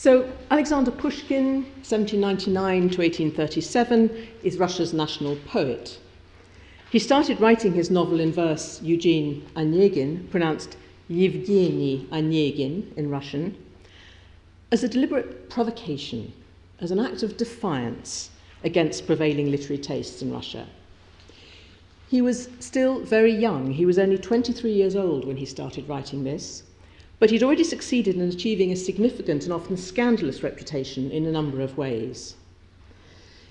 So Alexander Pushkin, 1799 to 1837, is Russia's national poet. He started writing his novel in verse, Eugene Onegin, pronounced Yevgeny Onegin in Russian, as a deliberate provocation, as an act of defiance against prevailing literary tastes in Russia. He was still very young. He was only 23 years old when he started writing this, but he'd already succeeded in achieving a significant and often scandalous reputation in a number of ways.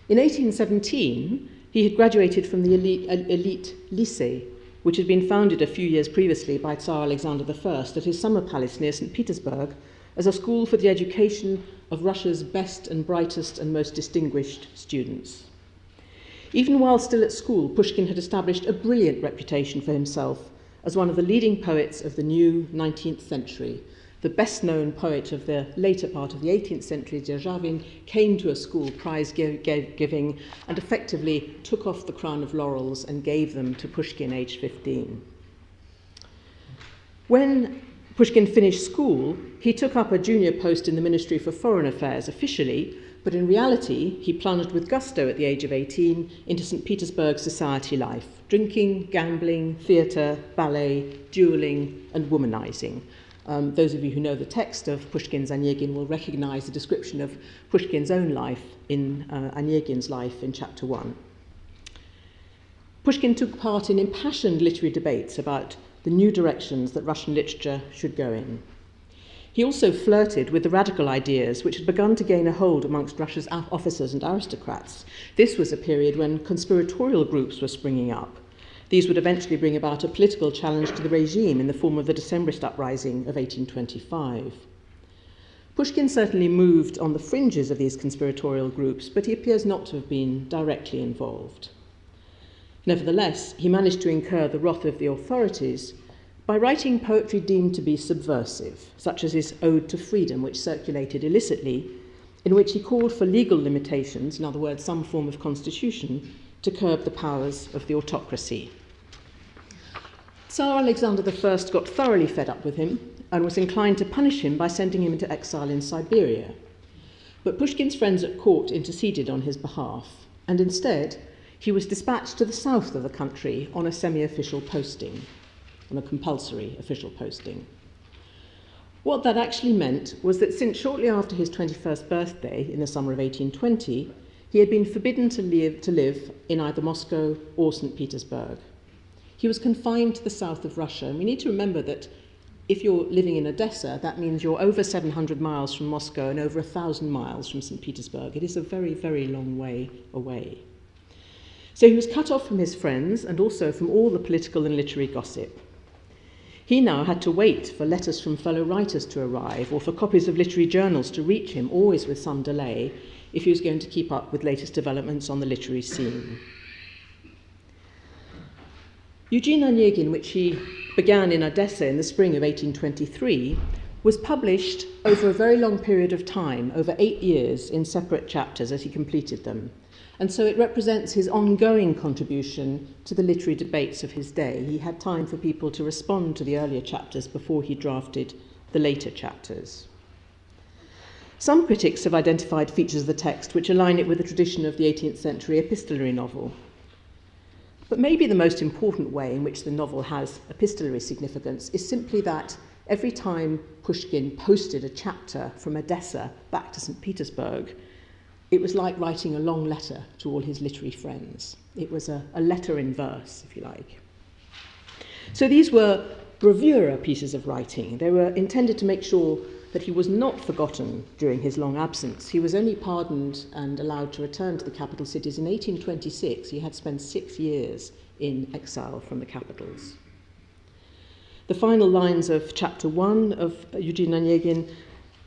In 1817, he had graduated from the elite lycée, which had been founded a few years previously by Tsar Alexander I at his summer palace near St. Petersburg as a school for the education of Russia's best and brightest and most distinguished students. Even while still at school, Pushkin had established a brilliant reputation for himself as one of the leading poets of the new 19th century. The best-known poet of the later part of the 18th century, Dzержavin, came to a school prize giving and effectively took off the crown of laurels and gave them to Pushkin, aged 15. When Pushkin finished school, he took up a junior post in the Ministry for Foreign Affairs officially, but in reality, he plunged with gusto at the age of 18 into St. Petersburg society life, drinking, gambling, theatre, ballet, duelling, and womanizing. Those of you who know the text of Pushkin's Onegin will recognize the description of Pushkin's own life in Onegin's life in chapter 1. Pushkin took part in impassioned literary debates about the new directions that Russian literature should go in. He also flirted with the radical ideas which had begun to gain a hold amongst Russia's officers and aristocrats. This was a period when conspiratorial groups were springing up. These would eventually bring about a political challenge to the regime in the form of the Decembrist uprising of 1825. Pushkin certainly moved on the fringes of these conspiratorial groups, but he appears not to have been directly involved. Nevertheless, he managed to incur the wrath of the authorities by writing poetry deemed to be subversive, such as his Ode to Freedom, which circulated illicitly, in which he called for legal limitations, in other words, some form of constitution, to curb the powers of the autocracy. Tsar Alexander I got thoroughly fed up with him and was inclined to punish him by sending him into exile in Siberia. But Pushkin's friends at court interceded on his behalf, and instead he was dispatched to the south of the country on a semi-official posting, on a compulsory official posting. What that actually meant was that since shortly after his 21st birthday in the summer of 1820, he had been forbidden to live in either Moscow or St. Petersburg. He was confined to the south of Russia, and we need to remember that if you're living in Odessa, that means you're over 700 miles from Moscow and over 1,000 miles from St. Petersburg. It is a very, very long way away. So he was cut off from his friends and also from all the political and literary gossip. He now had to wait for letters from fellow writers to arrive or for copies of literary journals to reach him, always with some delay, if he was going to keep up with latest developments on the literary scene. Eugene Onegin, which he began in Odessa in the spring of 1823, was published over a very long period of time, over 8 years, in separate chapters as he completed them. And so it represents his ongoing contribution to the literary debates of his day. He had time for people to respond to the earlier chapters before he drafted the later chapters. Some critics have identified features of the text which align it with the tradition of the 18th century epistolary novel. But maybe the most important way in which the novel has epistolary significance is simply that every time Pushkin posted a chapter from Odessa back to St. Petersburg, it was like writing a long letter to all his literary friends. It was a letter in verse, if you like. So these were bravura pieces of writing. They were intended to make sure that he was not forgotten during his long absence. He was only pardoned and allowed to return to the capital cities in 1826. He had spent 6 years in exile from the capitals. The final lines of chapter 1 of Eugene Onegin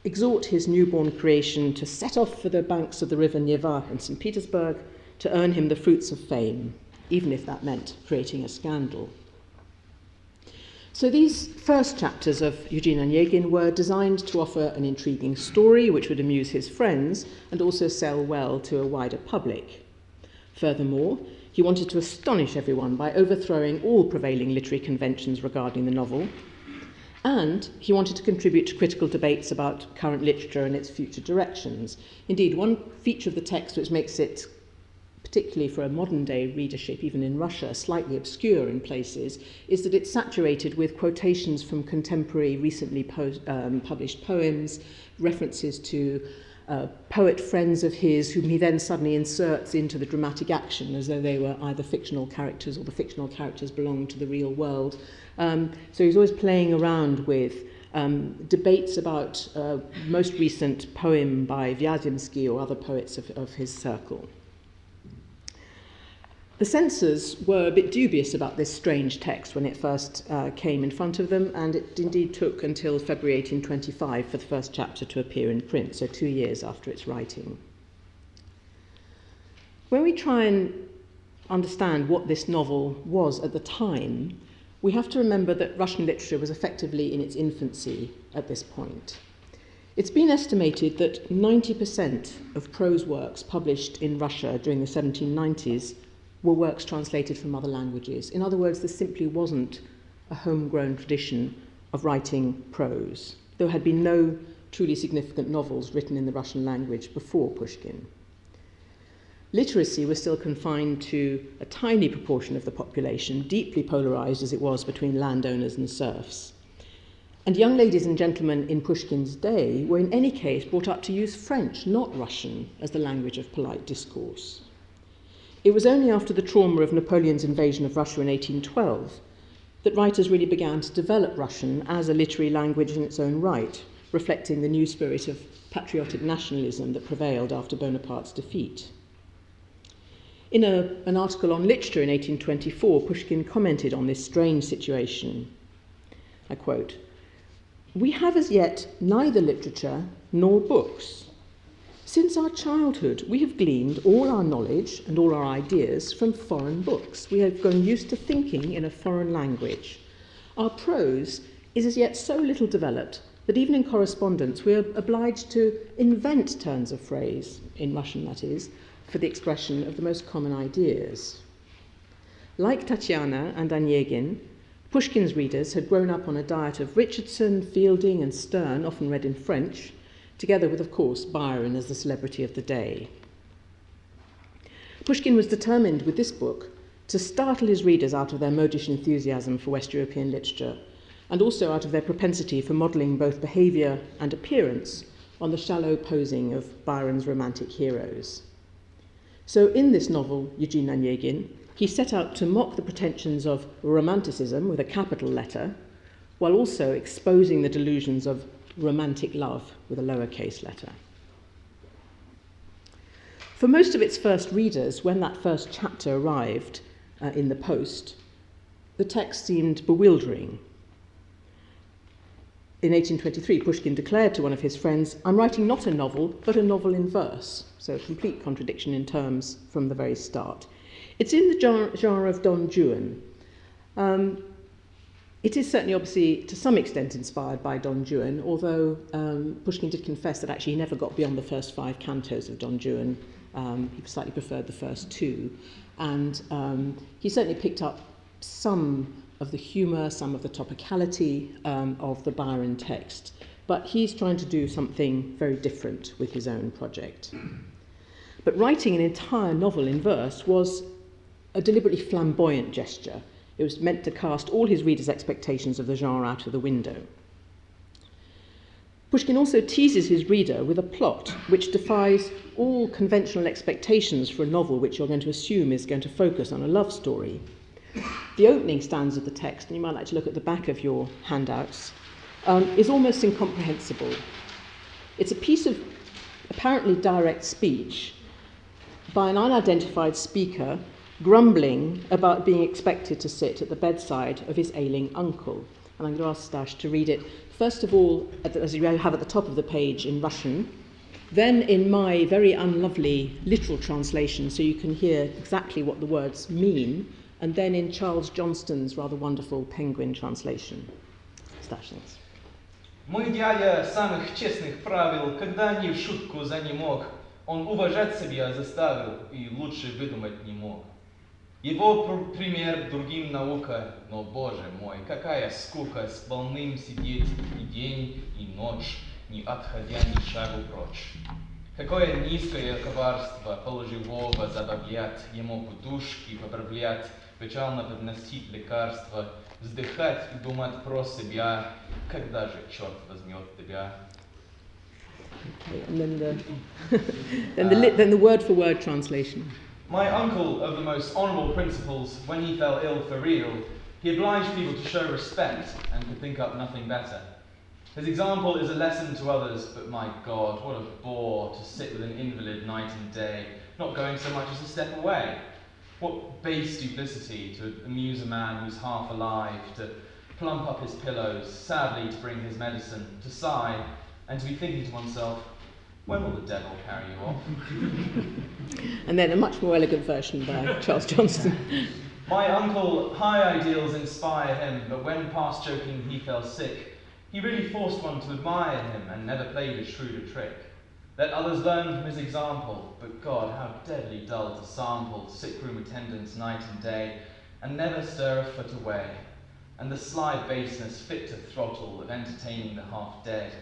exhort his newborn creation to set off for the banks of the river Neva in St. Petersburg to earn him the fruits of fame, even if that meant creating a scandal. So these first chapters of Eugene Onegin were designed to offer an intriguing story which would amuse his friends and also sell well to a wider public. Furthermore, he wanted to astonish everyone by overthrowing all prevailing literary conventions regarding the novel, And he wanted to contribute to critical debates about current literature and its future directions. Indeed, one feature of the text which makes it, particularly for a modern-day readership, even in Russia, slightly obscure in places, is that it's saturated with quotations from contemporary, recently published poems, references to poet friends of his, whom he then suddenly inserts into the dramatic action as though they were either fictional characters or the fictional characters belonged to the real world. So he's always playing around with debates about most recent poem by Vyazemsky or other poets of his circle. The censors were a bit dubious about this strange text when it first came in front of them, and it indeed took until February 1825 for the first chapter to appear in print, so 2 years after its writing. When we try and understand what this novel was at the time, we have to remember that Russian literature was effectively in its infancy at this point. It's been estimated that 90% of prose works published in Russia during the 1790s were works translated from other languages. In other words, there simply wasn't a homegrown tradition of writing prose. There had been no truly significant novels written in the Russian language before Pushkin. Literacy was still confined to a tiny proportion of the population, deeply polarized as it was between landowners and serfs. And young ladies and gentlemen in Pushkin's day were in any case brought up to use French, not Russian, as the language of polite discourse. It was only after the trauma of Napoleon's invasion of Russia in 1812 that writers really began to develop Russian as a literary language in its own right, reflecting the new spirit of patriotic nationalism that prevailed after Bonaparte's defeat. In an article on literature in 1824, Pushkin commented on this strange situation. I quote, "We have as yet neither literature nor books. Since our childhood, we have gleaned all our knowledge and all our ideas from foreign books. We have grown used to thinking in a foreign language. Our prose is as yet so little developed that even in correspondence we are obliged to invent turns of phrase, in Russian that is, for the expression of the most common ideas." Like Tatiana and Onegin, Pushkin's readers had grown up on a diet of Richardson, Fielding and Sterne, often read in French, together with, of course, Byron as the celebrity of the day. Pushkin was determined with this book to startle his readers out of their modish enthusiasm for West European literature, and also out of their propensity for modelling both behaviour and appearance on the shallow posing of Byron's romantic heroes. So in this novel, Eugene Onegin, he set out to mock the pretensions of romanticism with a capital letter, while also exposing the delusions of romantic love with a lowercase letter. For most of its first readers, when that first chapter arrived in the post, the text seemed bewildering. In 1823, Pushkin declared to one of his friends, "I'm writing not a novel, but a novel in verse." So a complete contradiction in terms from the very start. It's in the genre of Don Juan. It is certainly, obviously, to some extent inspired by Don Juan, although Pushkin did confess that actually he never got beyond the first 5 cantos of Don Juan. He slightly preferred the first 2. And he certainly picked up some of the humour, some of the topicality of the Byron text. But he's trying to do something very different with his own project. But writing an entire novel in verse was a deliberately flamboyant gesture. It was meant to cast all his readers' expectations of the genre out of the window. Pushkin also teases his reader with a plot which defies all conventional expectations for a novel which you're going to assume is going to focus on a love story. The opening stanza of the text, and you might like to look at the back of your handouts, is almost incomprehensible. It's a piece of apparently direct speech by an unidentified speaker grumbling about being expected to sit at the bedside of his ailing uncle. And I'm going to ask Stash to read it, first of all, as you have at the top of the page in Russian, then in my very unlovely literal translation, so you can hear exactly what the words mean, and then in Charles Johnston's rather wonderful Penguin translation. Stash, thanks. Мой дядя самых честных правил, когда ни в шутку за не мог, он уважать себя заставил и лучше выдумать не мог. Его пример другим наука, но, боже мой, какая скука с больным сидеть и день, и ночь, не отходя ни шагу прочь. Какое низкое коварство полуживого забавлять, ему подушки поправлять, печально подносить лекарства, вздыхать и думать про себя, когда же черт возьмет тебя. And then the word-for-word translation. My uncle, of the most honourable principles, when he fell ill for real, he obliged people to show respect and could think up nothing better. His example is a lesson to others, but my God, what a bore to sit with an invalid night and day, not going so much as a step away. What base duplicity to amuse a man who's half alive, to plump up his pillows, sadly to bring his medicine, to sigh, and to be thinking to oneself, when will the devil carry you off? And then a much more elegant version by Charles Johnston. My uncle, high ideals inspire him, but when past joking he fell sick, he really forced one to admire him and never played a shrewder trick. Let others learn from his example, but God, how deadly dull to sample sick-room attendants night and day, and never stir a foot away. And the sly baseness fit to throttle of entertaining the half-dead.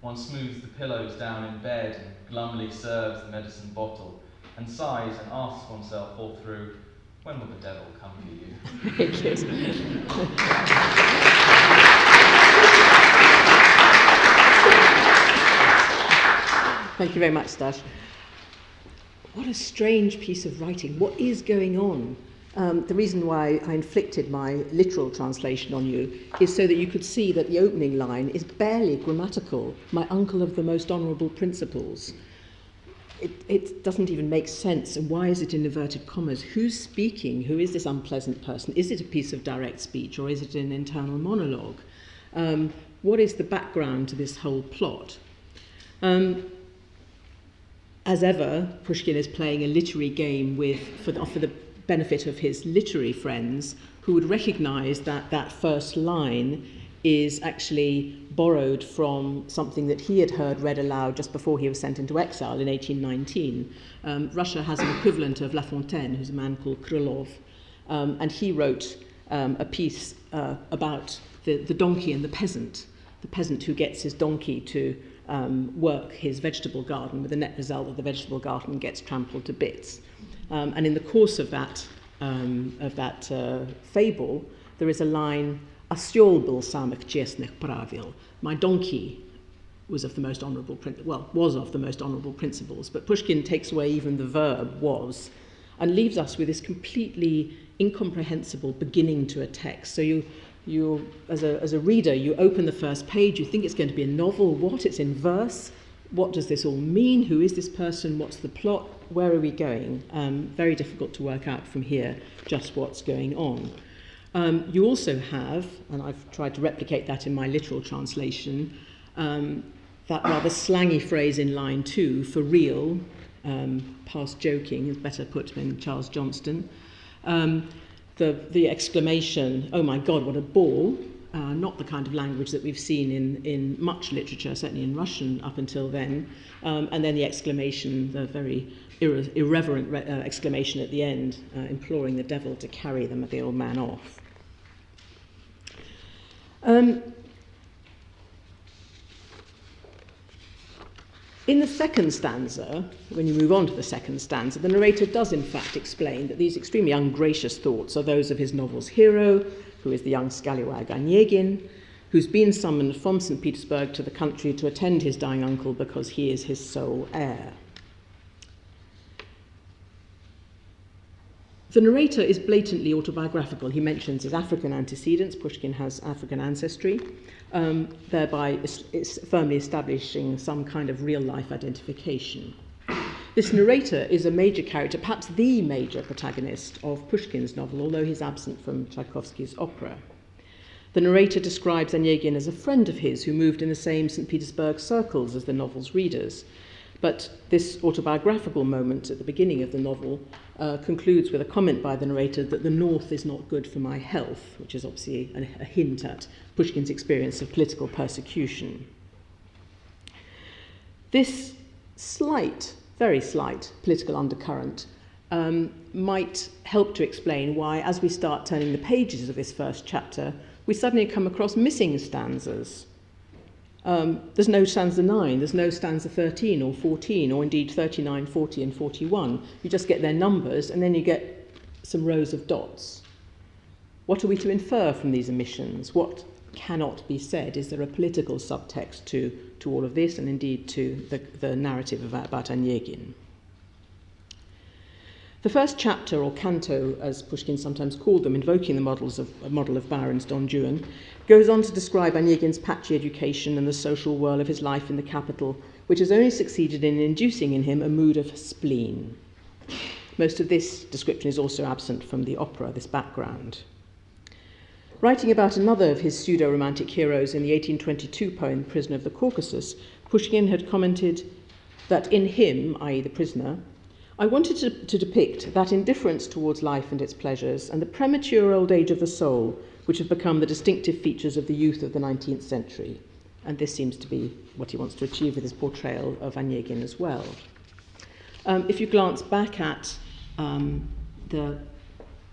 One smooths the pillows down in bed and glumly serves the medicine bottle, and sighs and asks oneself all through, when will the devil come for you? Thank you. Thank you very much, Stash. What a strange piece of writing. What is going on? The reason why I inflicted my literal translation on you is so that you could see that the opening line is barely grammatical. My uncle of the most honourable principles. It doesn't even make sense. And why is it in inverted commas? Who's speaking? Who is this unpleasant person? Is it a piece of direct speech or is it an internal monologue? What is the background to this whole plot? As ever, Pushkin is playing a literary game for the benefit of his literary friends, who would recognise that that first line is actually borrowed from something that he had heard read aloud just before he was sent into exile in 1819. Russia has an equivalent of La Fontaine, who's a man called Krylov, and he wrote a piece about the donkey and the peasant who gets his donkey to work his vegetable garden, with the net result that the vegetable garden gets trampled to bits. And in the course of that fable, there is a line, "Осёл был самых честных правил." My donkey was of the most honourable principles, but Pushkin takes away even the verb "was" and leaves us with this completely incomprehensible beginning to a text. So you as a reader, you open the first page, you think it's going to be a novel. What? It's in verse. What does this all mean? Who is this person? What's the plot? Where are we going? Very difficult to work out from here just what's going on. You also have, and I've tried to replicate that in my literal translation, that rather slangy phrase in line 2, for real, past joking is better put than Charles Johnston. The exclamation, "Oh my God, what a bore," not the kind of language that we've seen in much literature, certainly in Russian up until then, and then the exclamation, the very irreverent exclamation at the end, imploring the devil to carry the old man off. In the second stanza, when you move on to the second stanza, the narrator does in fact explain that these extremely ungracious thoughts are those of his novel's hero, who is the young scallywag Onegin, who's been summoned from St. Petersburg to the country to attend his dying uncle because he is his sole heir. The narrator is blatantly autobiographical. He mentions his African antecedents. Pushkin has African ancestry, thereby firmly establishing some kind of real-life identification. This narrator is a major character, perhaps the major protagonist of Pushkin's novel, although he's absent from Tchaikovsky's opera. The narrator describes Onegin as a friend of his who moved in the same St. Petersburg circles as the novel's readers. But this autobiographical moment at the beginning of the novel concludes with a comment by the narrator that the North is not good for my health, which is obviously a hint at Pushkin's experience of political persecution. This slight, very slight political undercurrent might help to explain why, as we start turning the pages of this first chapter, we suddenly come across missing stanzas. There's no stanza 9, there's no stanza 13 or 14, or indeed 39, 40 and 41. You just get their numbers and then you get some rows of dots. What are we to infer from these omissions? What cannot be said? Is there a political subtext to all of this, and indeed to the narrative about Onegin? The first chapter, or canto, as Pushkin sometimes called them, invoking the model of Byron's Don Juan, goes on to describe Onegin's patchy education and the social whirl of his life in the capital, which has only succeeded in inducing in him a mood of spleen. Most of this description is also absent from the opera, this background. Writing about another of his pseudo-romantic heroes in the 1822 poem Prisoner of the Caucasus, Pushkin had commented that in him, i.e. the prisoner, I wanted to depict that indifference towards life and its pleasures and the premature old age of the soul, which have become the distinctive features of the youth of the 19th century. And this seems to be what he wants to achieve with his portrayal of Onegin as well. If you glance back at the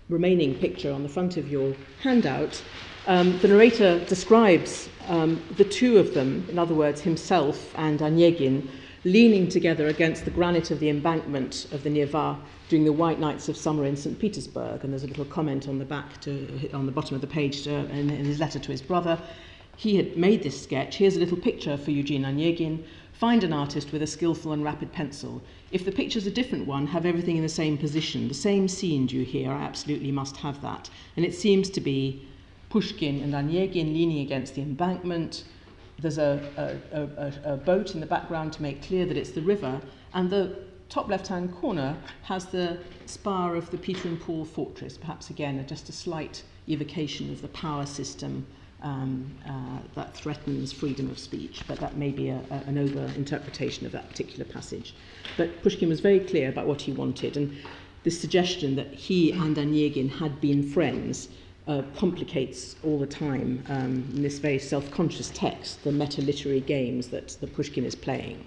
remaining picture on the front of your handout, the narrator describes the two of them, in other words, himself and Onegin, leaning together against the granite of the embankment of the Neva during the White Nights of Summer in St. Petersburg. And there's a little comment on the bottom of the page in his letter to his brother. He had made this sketch. Here's a little picture for Eugene Onegin. Find an artist with a skillful and rapid pencil. If the picture's a different one, have everything in the same position. The same scene, do you hear? I absolutely must have that. And it seems to be Pushkin and Onegin leaning against the embankment. There's a boat in the background to make clear that it's the river, and the top left-hand corner has the spire of the Peter and Paul fortress, perhaps again just a slight evocation of the power system that threatens freedom of speech, but that may be an over-interpretation of that particular passage. But Pushkin was very clear about what he wanted, and this suggestion that he and Onegin had been friends complicates all the time in this very self-conscious text, the meta-literary games that the Pushkin is playing.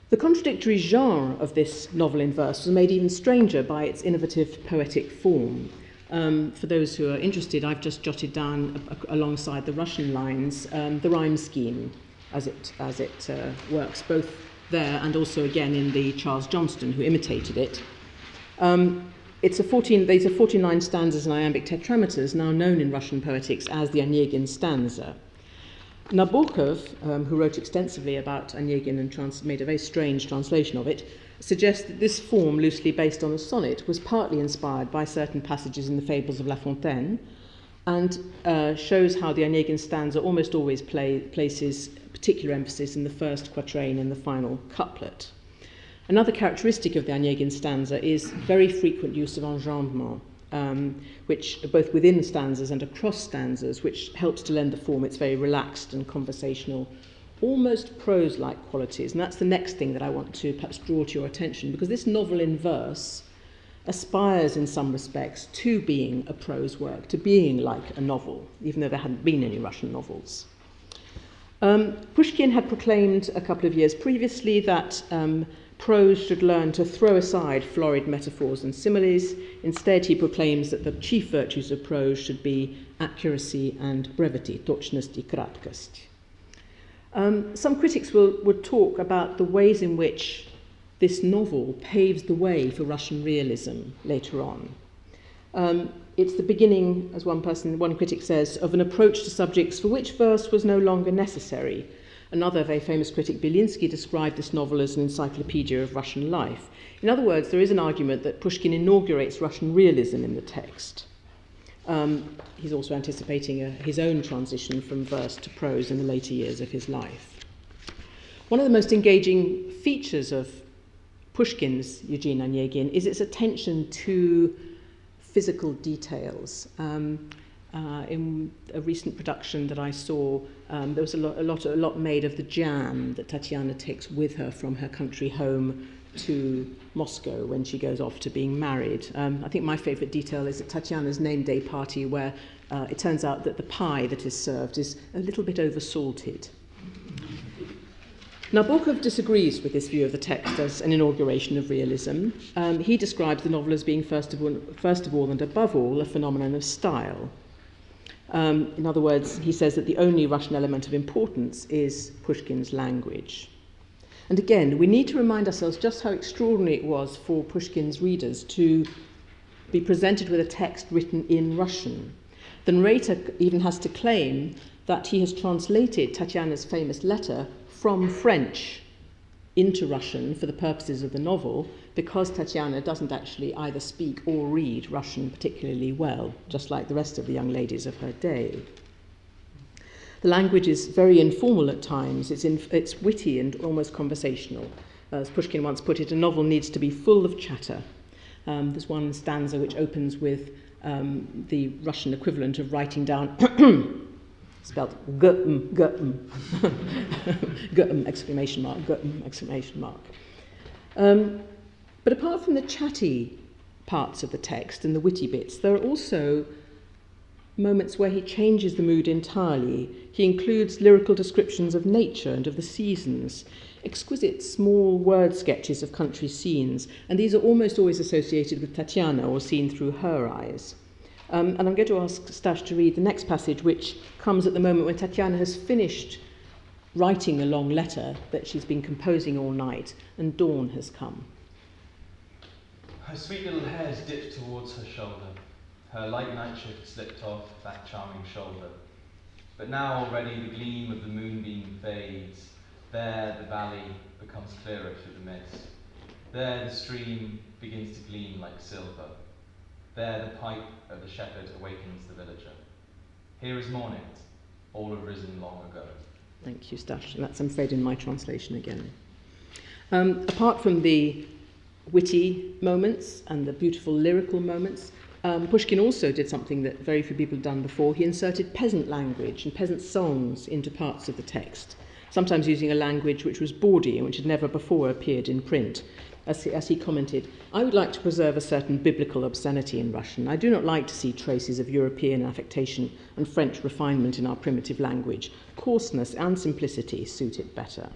The contradictory genre of this novel in verse was made even stranger by its innovative poetic form. For those who are interested, I've just jotted down alongside the Russian lines the rhyme scheme as it works, both there and also again in the Charles Johnston, who imitated it. These are 49 stanzas in iambic tetrameters, now known in Russian poetics as the Onegin stanza. Nabokov, who wrote extensively about Onegin and made a very strange translation of it, suggests that this form, loosely based on a sonnet, was partly inspired by certain passages in the fables of La Fontaine, and shows how the Onegin stanza almost always places particular emphasis in the first quatrain and the final couplet. Another characteristic of the Onegin stanza is very frequent use of enjambment, which both within stanzas and across stanzas, which helps to lend the form its very relaxed and conversational, almost prose-like qualities. And that's the next thing that I want to perhaps draw to your attention, because this novel in verse aspires in some respects to being a prose work, to being like a novel, even though there hadn't been any Russian novels. Pushkin had proclaimed a couple of years previously that prose should learn to throw aside florid metaphors and similes. Instead, he proclaims that the chief virtues of prose should be accuracy and brevity, tochnost и краткость. Some critics would talk about the ways in which this novel paves the way for Russian realism later on. It's the beginning, as one critic says, of an approach to subjects for which verse was no longer necessary. Another very famous critic, Belinsky, described this novel as an encyclopedia of Russian life. In other words, there is an argument that Pushkin inaugurates Russian realism in the text. He's also anticipating his own transition from verse to prose in the later years of his life. One of the most engaging features of Pushkin's Eugene Onegin is its attention to physical details. In a recent production that I saw, there was a lot made of the jam that Tatiana takes with her from her country home to Moscow when she goes off to being married. I think my favourite detail is at Tatiana's name day party, where it turns out that the pie that is served is a little bit over-salted. Nabokov disagrees with this view of the text as an inauguration of realism. He describes the novel as being, first of all and above all, a phenomenon of style. In other words, he says that the only Russian element of importance is Pushkin's language. And again, we need to remind ourselves just how extraordinary it was for Pushkin's readers to be presented with a text written in Russian. The narrator even has to claim that he has translated Tatiana's famous letter from French into Russian for the purposes of the novel, because Tatiana doesn't actually either speak or read Russian particularly well, just like the rest of the young ladies of her day. The language is very informal at times. It's witty and almost conversational. As Pushkin once put it, a novel needs to be full of chatter. There's one stanza which opens with the Russian equivalent of writing down spelled gutm, gutm, gutm, exclamation mark, gutm, exclamation mark. But apart from the chatty parts of the text and the witty bits, there are also moments where he changes the mood entirely. He includes lyrical descriptions of nature and of the seasons, exquisite small word sketches of country scenes, and these are almost always associated with Tatiana or seen through her eyes. And I'm going to ask Stash to read the next passage, which comes at the moment when Tatiana has finished writing a long letter that she's been composing all night, and dawn has come. Her sweet little hair's dipped towards her shoulder. Her light nightshift slipped off that charming shoulder. But now already the gleam of the moonbeam fades. There the valley becomes clearer through the mist. There the stream begins to gleam like silver. There the pipe of the shepherd awakens the villager. Here is morning, all arisen long ago. Thank you, Stash. And that's, I'm afraid, in my translation again. Apart from the witty moments and the beautiful lyrical moments, Pushkin also did something that very few people had done before. He inserted peasant language and peasant songs into parts of the text, sometimes using a language which was bawdy and which had never before appeared in print. As he commented, I would like to preserve a certain biblical obscenity in Russian. I do not like to see traces of European affectation and French refinement in our primitive language. Coarseness and simplicity suit it better.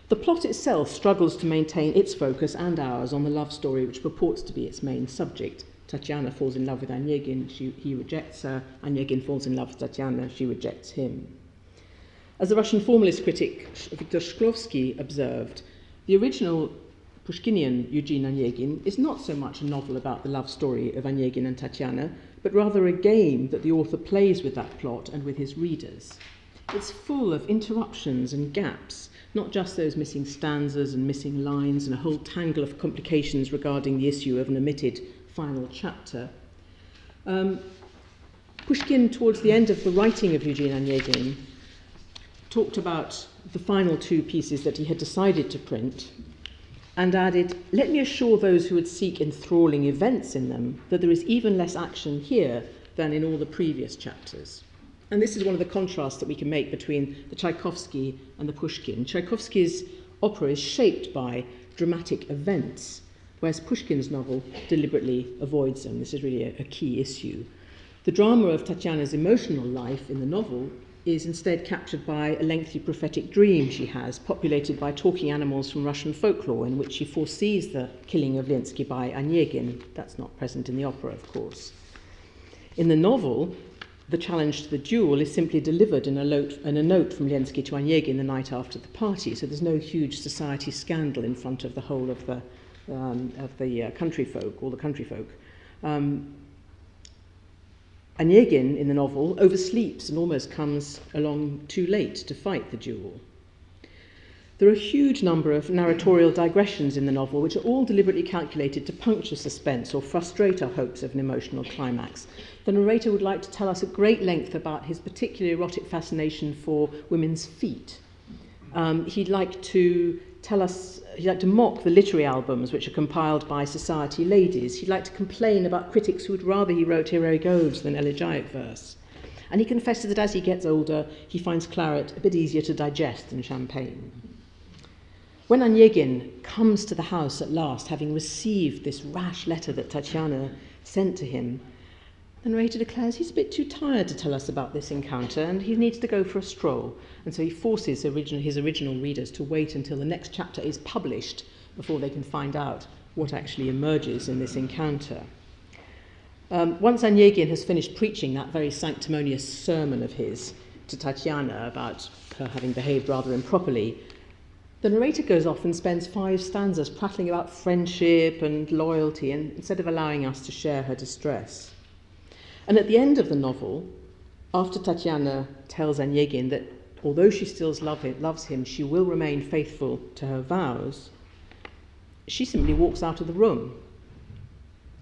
The plot itself struggles to maintain its focus and ours on the love story which purports to be its main subject. Tatiana falls in love with Onegin, he rejects her. Onegin falls in love with Tatiana, she rejects him. As the Russian formalist critic Viktor Shklovsky observed, the original Pushkinian Eugene Onegin is not so much a novel about the love story of Onegin and Tatiana, but rather a game that the author plays with that plot and with his readers. It's full of interruptions and gaps, not just those missing stanzas and missing lines and a whole tangle of complications regarding the issue of an omitted final chapter. Pushkin, towards the end of the writing of Eugene Onegin, talked about the final two pieces that he had decided to print and added, "Let me assure those who would seek enthralling events in them that there is even less action here than in all the previous chapters." And this is one of the contrasts that we can make between the Tchaikovsky and the Pushkin. Tchaikovsky's opera is shaped by dramatic events, whereas Pushkin's novel deliberately avoids them. This is really a key issue. The drama of Tatiana's emotional life in the novel is instead captured by a lengthy prophetic dream she has, populated by talking animals from Russian folklore, in which she foresees the killing of Lenski by Onegin. That's not present in the opera, of course. In the novel, the challenge to the duel is simply delivered in a note from Lenski to Onegin the night after the party, so there's no huge society scandal in front of the whole of the country folk, all the country folk. Onegin, in the novel, oversleeps and almost comes along too late to fight the duel. There are a huge number of narratorial digressions in the novel, which are all deliberately calculated to puncture suspense or frustrate our hopes of an emotional climax. The narrator would like to tell us at great length about his particular erotic fascination for women's feet. He'd like to mock the literary albums which are compiled by society ladies. He'd like to complain about critics who would rather he wrote heroic odes than elegiac verse. And he confesses that as he gets older, he finds claret a bit easier to digest than champagne. When Onegin comes to the house at last, having received this rash letter that Tatiana sent to him, The narrator declares he's a bit too tired to tell us about this encounter and he needs to go for a stroll. And so he forces his original readers to wait until the next chapter is published before they can find out what actually emerges in this encounter. Once Onegin has finished preaching that very sanctimonious sermon of his to Tatiana about her having behaved rather improperly, the narrator goes off and spends 5 stanzas prattling about friendship and loyalty instead of allowing us to share her distress. And at the end of the novel, after Tatiana tells Onegin that although she still loves him, she will remain faithful to her vows, she simply walks out of the room.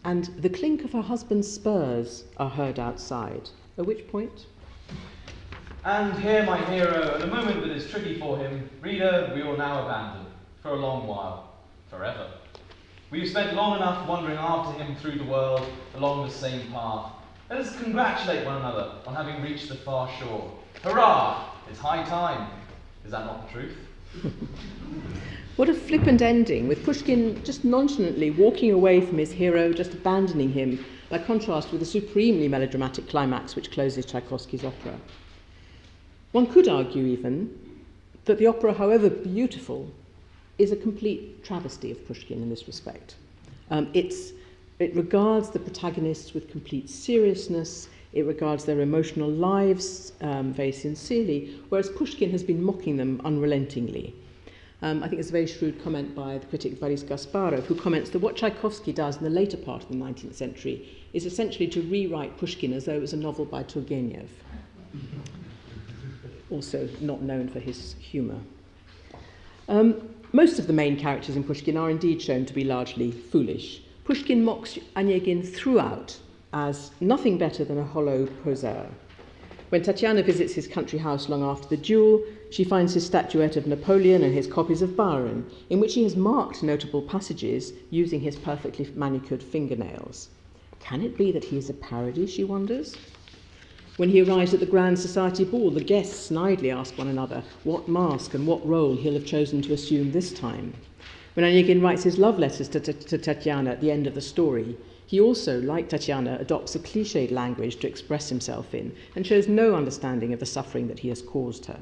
And the clink of her husband's spurs are heard outside, at which point... And here, my hero, at a moment that is tricky for him, reader, we will now abandon, for a long while, forever. We have spent long enough wandering after him through the world, along the same path. Let us congratulate one another on having reached the far shore. Hurrah! It's high time. Is that not the truth? What a flippant ending, with Pushkin just nonchalantly walking away from his hero, just abandoning him, by contrast with the supremely melodramatic climax which closes Tchaikovsky's opera. One could argue even that the opera, however beautiful, is a complete travesty of Pushkin in this respect. It regards the protagonists with complete seriousness, it regards their emotional lives very sincerely, whereas Pushkin has been mocking them unrelentingly. I think it's a very shrewd comment by the critic Boris Gasparov, who comments that what Tchaikovsky does in the later part of the 19th century is essentially to rewrite Pushkin as though it was a novel by Turgenev, also not known for his humour. Most of the main characters in Pushkin are indeed shown to be largely foolish. Pushkin mocks Onegin throughout as nothing better than a hollow poseur. When Tatiana visits his country house long after the duel, she finds his statuette of Napoleon and his copies of Byron, in which he has marked notable passages using his perfectly manicured fingernails. Can it be that he is a parody, she wonders? When he arrives at the grand society ball, the guests snidely ask one another what mask and what role he'll have chosen to assume this time. When Onegin writes his love letters to Tatiana at the end of the story, he also, like Tatiana, adopts a cliched language to express himself in and shows no understanding of the suffering that he has caused her.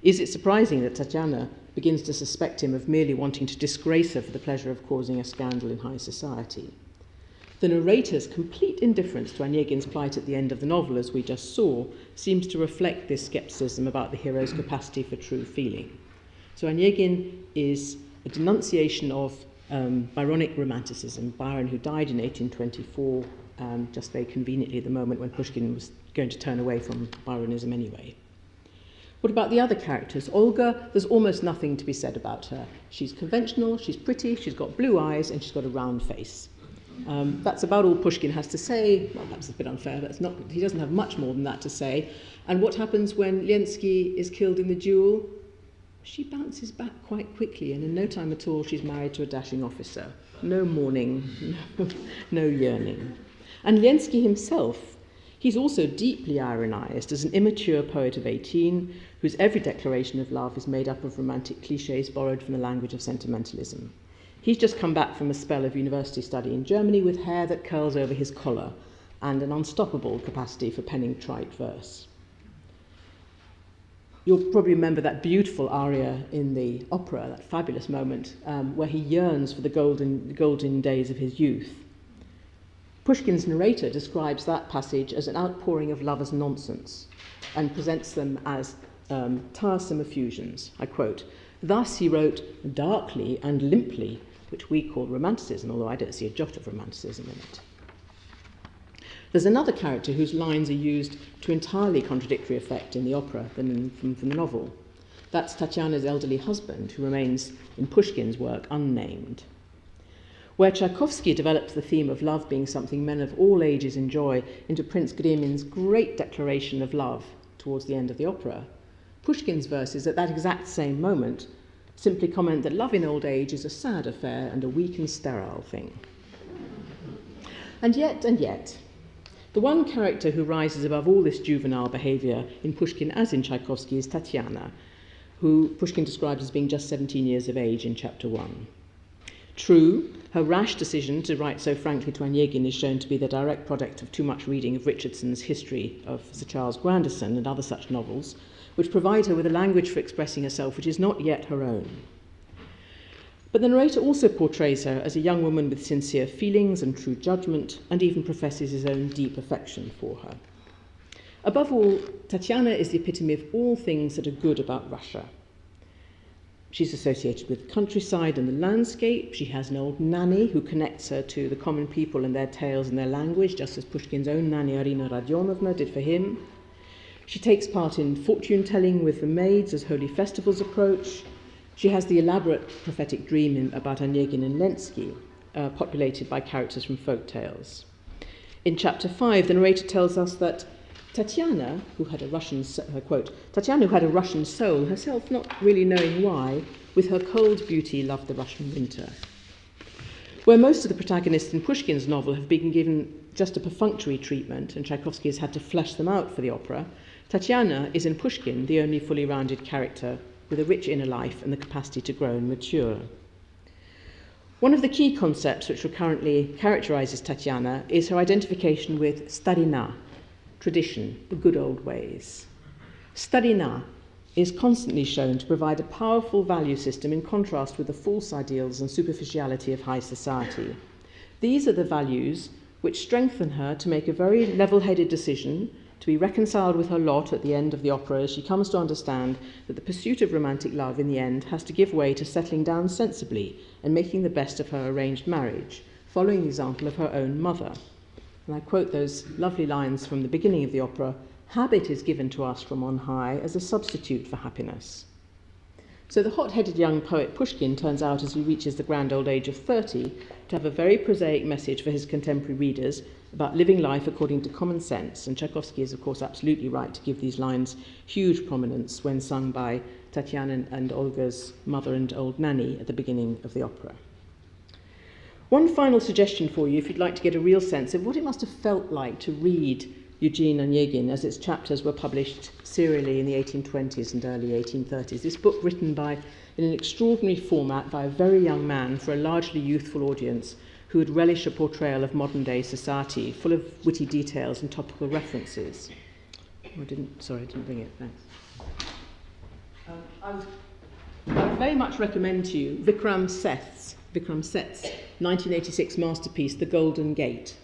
Is it surprising that Tatiana begins to suspect him of merely wanting to disgrace her for the pleasure of causing a scandal in high society? The narrator's complete indifference to Onegin's plight at the end of the novel, as we just saw, seems to reflect this scepticism about the hero's capacity for true feeling. So Onegin is a denunciation of Byronic romanticism, Byron, who died in 1824, just very conveniently at the moment when Pushkin was going to turn away from Byronism anyway. What about the other characters? Olga, there's almost nothing to be said about her. She's conventional, she's pretty, she's got blue eyes, and she's got a round face. That's about all Pushkin has to say. Well, that's a bit unfair, but he doesn't have much more than that to say. And what happens when Lenski is killed in the duel? She bounces back quite quickly, and in no time at all she's married to a dashing officer. No mourning, no yearning. And Lenski himself, he's also deeply ironized as an immature poet of 18, whose every declaration of love is made up of romantic cliches borrowed from the language of sentimentalism. He's just come back from a spell of university study in Germany with hair that curls over his collar and an unstoppable capacity for penning trite verse. You'll probably remember that beautiful aria in the opera, that fabulous moment where he yearns for the golden days of his youth. Pushkin's narrator describes that passage as an outpouring of lovers' nonsense and presents them as tiresome effusions. I quote, "Thus he wrote darkly and limply," which we call romanticism, although I don't see a jot of romanticism in it. There's another character whose lines are used to entirely contradictory effect in the opera than from the novel. That's Tatiana's elderly husband, who remains in Pushkin's work unnamed. Where Tchaikovsky develops the theme of love being something men of all ages enjoy into Prince Gremin's great declaration of love towards the end of the opera, Pushkin's verses at that exact same moment simply comment that love in old age is a sad affair and a weak and sterile thing. And yet, the one character who rises above all this juvenile behaviour in Pushkin as in Tchaikovsky is Tatiana, who Pushkin describes as being just 17 years of age in chapter 1. True, her rash decision to write so frankly to Onegin is shown to be the direct product of too much reading of Richardson's History of Sir Charles Grandison and other such novels, which provide her with a language for expressing herself which is not yet her own. But the narrator also portrays her as a young woman with sincere feelings and true judgment, and even professes his own deep affection for her. Above all, Tatiana is the epitome of all things that are good about Russia. She's associated with the countryside and the landscape. She has an old nanny who connects her to the common people and their tales and their language, just as Pushkin's own nanny Arina Radionovna did for him. She takes part in fortune-telling with the maids as holy festivals approach. She has the elaborate prophetic dream about Onegin and Lenski, populated by characters from folk tales. In chapter 5, the narrator tells us that Tatiana, who had a Russian soul, herself not really knowing why, with her cold beauty loved the Russian winter. Where most of the protagonists in Pushkin's novel have been given just a perfunctory treatment, and Tchaikovsky has had to flesh them out for the opera, Tatiana is in Pushkin the only fully rounded character with a rich inner life and the capacity to grow and mature. One of the key concepts which currently characterises Tatiana is her identification with starina, tradition, the good old ways. Starina is constantly shown to provide a powerful value system in contrast with the false ideals and superficiality of high society. These are the values which strengthen her to make a very level-headed decision, to be reconciled with her lot at the end of the opera as she comes to understand that the pursuit of romantic love in the end has to give way to settling down sensibly and making the best of her arranged marriage, following the example of her own mother. And I quote those lovely lines from the beginning of the opera: "Habit is given to us from on high as a substitute for happiness." So the hot-headed young poet Pushkin turns out, as he reaches the grand old age of 30, to have a very prosaic message for his contemporary readers about living life according to common sense, and Tchaikovsky is of course absolutely right to give these lines huge prominence when sung by Tatiana and Olga's mother and old nanny at the beginning of the opera. One final suggestion for you, if you'd like to get a real sense of what it must have felt like to read Eugene Onegin as its chapters were published serially in the 1820s and early 1830s. This book written in an extraordinary format by a very young man for a largely youthful audience who would relish a portrayal of modern-day society, full of witty details and topical references. I didn't bring it, thanks. I would very much recommend to you Vikram Seth's 1986 masterpiece, The Golden Gate,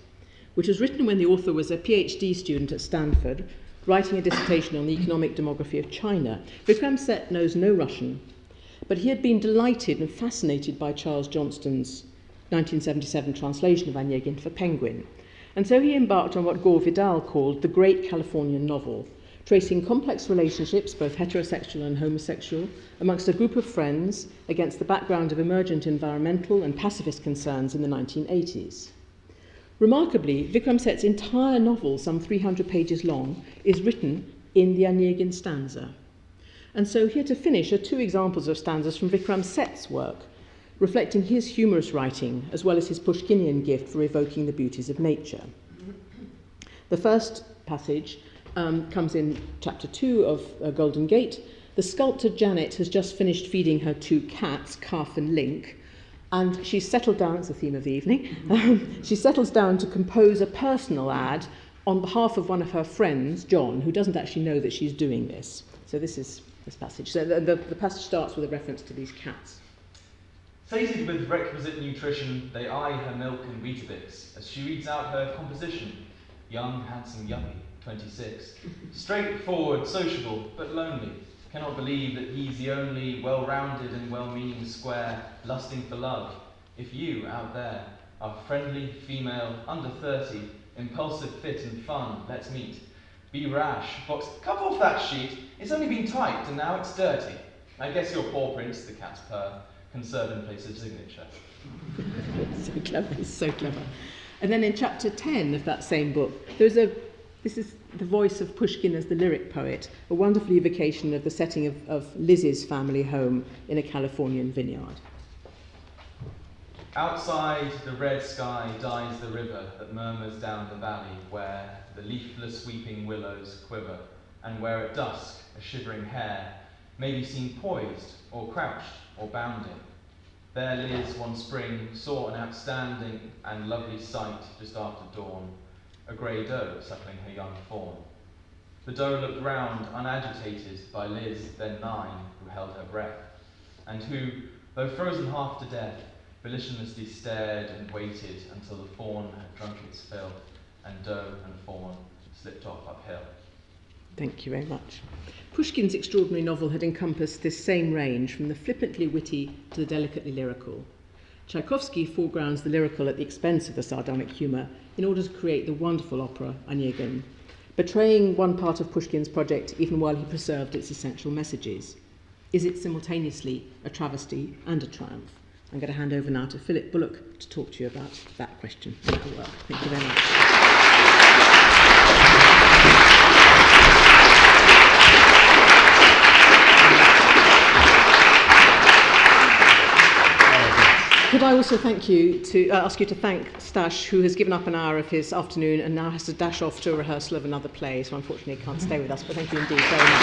which was written when the author was a PhD student at Stanford, writing a dissertation on the economic demography of China. Vikram Seth knows no Russian, but he had been delighted and fascinated by Charles Johnston's 1977 translation of Onegin for Penguin. And so he embarked on what Gore Vidal called the Great Californian Novel, tracing complex relationships, both heterosexual and homosexual, amongst a group of friends against the background of emergent environmental and pacifist concerns in the 1980s. Remarkably, Vikram Seth's entire novel, some 300 pages long, is written in the Onegin stanza. And so here to finish are two examples of stanzas from Vikram Seth's work, reflecting his humorous writing as well as his Pushkinian gift for evoking the beauties of nature. The first passage comes in chapter 2 of Golden Gate. The sculptor Janet has just finished feeding her two cats, Cuff and Link, and she's settled down, it's the theme of the evening, she settles down to compose a personal ad on behalf of one of her friends, John, who doesn't actually know that she's doing this. So this is this passage. So the passage starts with a reference to these cats. Sated with requisite nutrition, they eye her milk and Weetabix as she reads out her composition. Young, handsome yuppie, 26. Straightforward, sociable, but lonely. Cannot believe that he's the only well-rounded and well-meaning square lusting for love. If you, out there, are friendly, female, under 30, impulsive, fit and fun, let's meet. Be rash, box, come off that sheet. It's only been typed and now it's dirty. I guess your paw prints, the cat's purr, can serve in place of signature. So clever, it's so clever. And then in chapter 10 of that same book, this is the voice of Pushkin as the lyric poet, a wonderful evocation of the setting of Liz's family home in a Californian vineyard. Outside the red sky dies the river that murmurs down the valley where the leafless weeping willows quiver, and where at dusk a shivering hare may be seen poised or crouched or bounding. There Liz one spring saw an outstanding and lovely sight just after dawn, a grey doe suckling her young fawn. The doe looked round, unagitated by Liz, then 9, who held her breath, and who, though frozen half to death, volitionlessly stared and waited until the fawn had drunk its fill, and doe and fawn slipped off uphill. Thank you very much. Pushkin's extraordinary novel had encompassed this same range, from the flippantly witty to the delicately lyrical. Tchaikovsky foregrounds the lyrical at the expense of the sardonic humour in order to create the wonderful opera Onegin, betraying one part of Pushkin's project even while he preserved its essential messages. Is it simultaneously a travesty and a triumph? I'm going to hand over now to Philip Bullock to talk to you about that question and that work. Thank you very much. Could I also ask you to thank Stash, who has given up an hour of his afternoon and now has to dash off to a rehearsal of another play, so unfortunately he can't stay with us, but thank you indeed very much.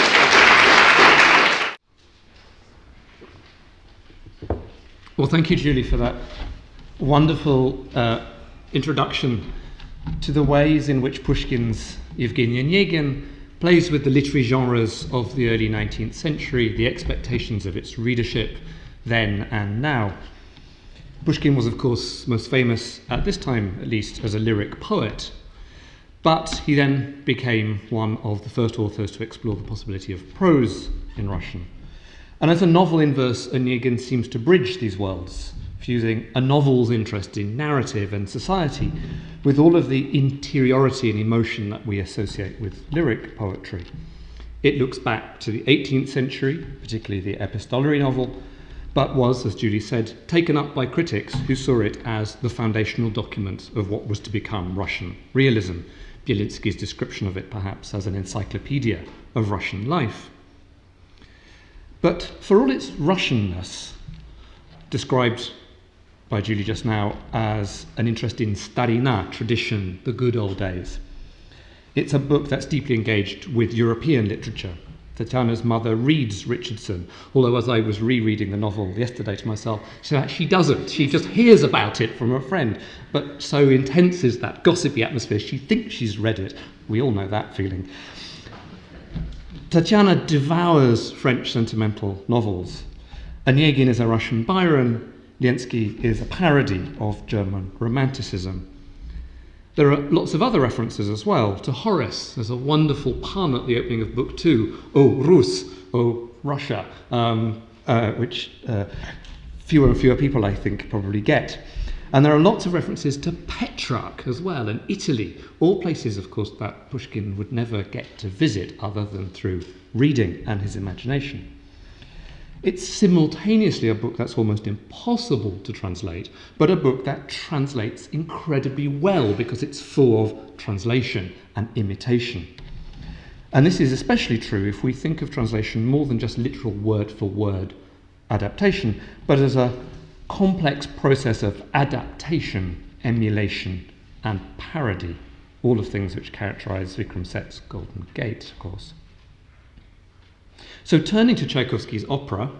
Well, thank you, Julie, for that wonderful introduction to the ways in which Pushkin's Eugene Onegin plays with the literary genres of the early 19th century, the expectations of its readership then and now. Pushkin was, of course, most famous at this time, at least, as a lyric poet, but he then became one of the first authors to explore the possibility of prose in Russian. And as a novel in verse, Onegin seems to bridge these worlds, fusing a novel's interest in narrative and society with all of the interiority and emotion that we associate with lyric poetry. It looks back to the 18th century, particularly the epistolary novel, but was, as Julie said, taken up by critics who saw it as the foundational document of what was to become Russian realism. Bielinski's description of it, perhaps, as an encyclopedia of Russian life. But for all its Russianness, described by Julie just now as an interest in starina, tradition, the good old days, it's a book that's deeply engaged with European literature. Tatiana's mother reads Richardson, although as I was rereading the novel yesterday to myself, she doesn't. She just hears about it from a friend. But so intense is that gossipy atmosphere, she thinks she's read it. We all know that feeling. Tatiana devours French sentimental novels. Onegin is a Russian Byron. Liensky is a parody of German Romanticism. There are lots of other references as well to Horace. There's a wonderful pun at the opening of Book 2, "Oh, Rus," "Oh, Russia," which fewer and fewer people, I think, probably get. And there are lots of references to Petrarch as well, and Italy, all places, of course, that Pushkin would never get to visit other than through reading and his imagination. It's simultaneously a book that's almost impossible to translate, but a book that translates incredibly well because it's full of translation and imitation. And this is especially true if we think of translation more than just literal word-for-word adaptation, but as a complex process of adaptation, emulation, and parody, all of things which characterize Vikram Seth's Golden Gate, of course. So turning to Tchaikovsky's opera,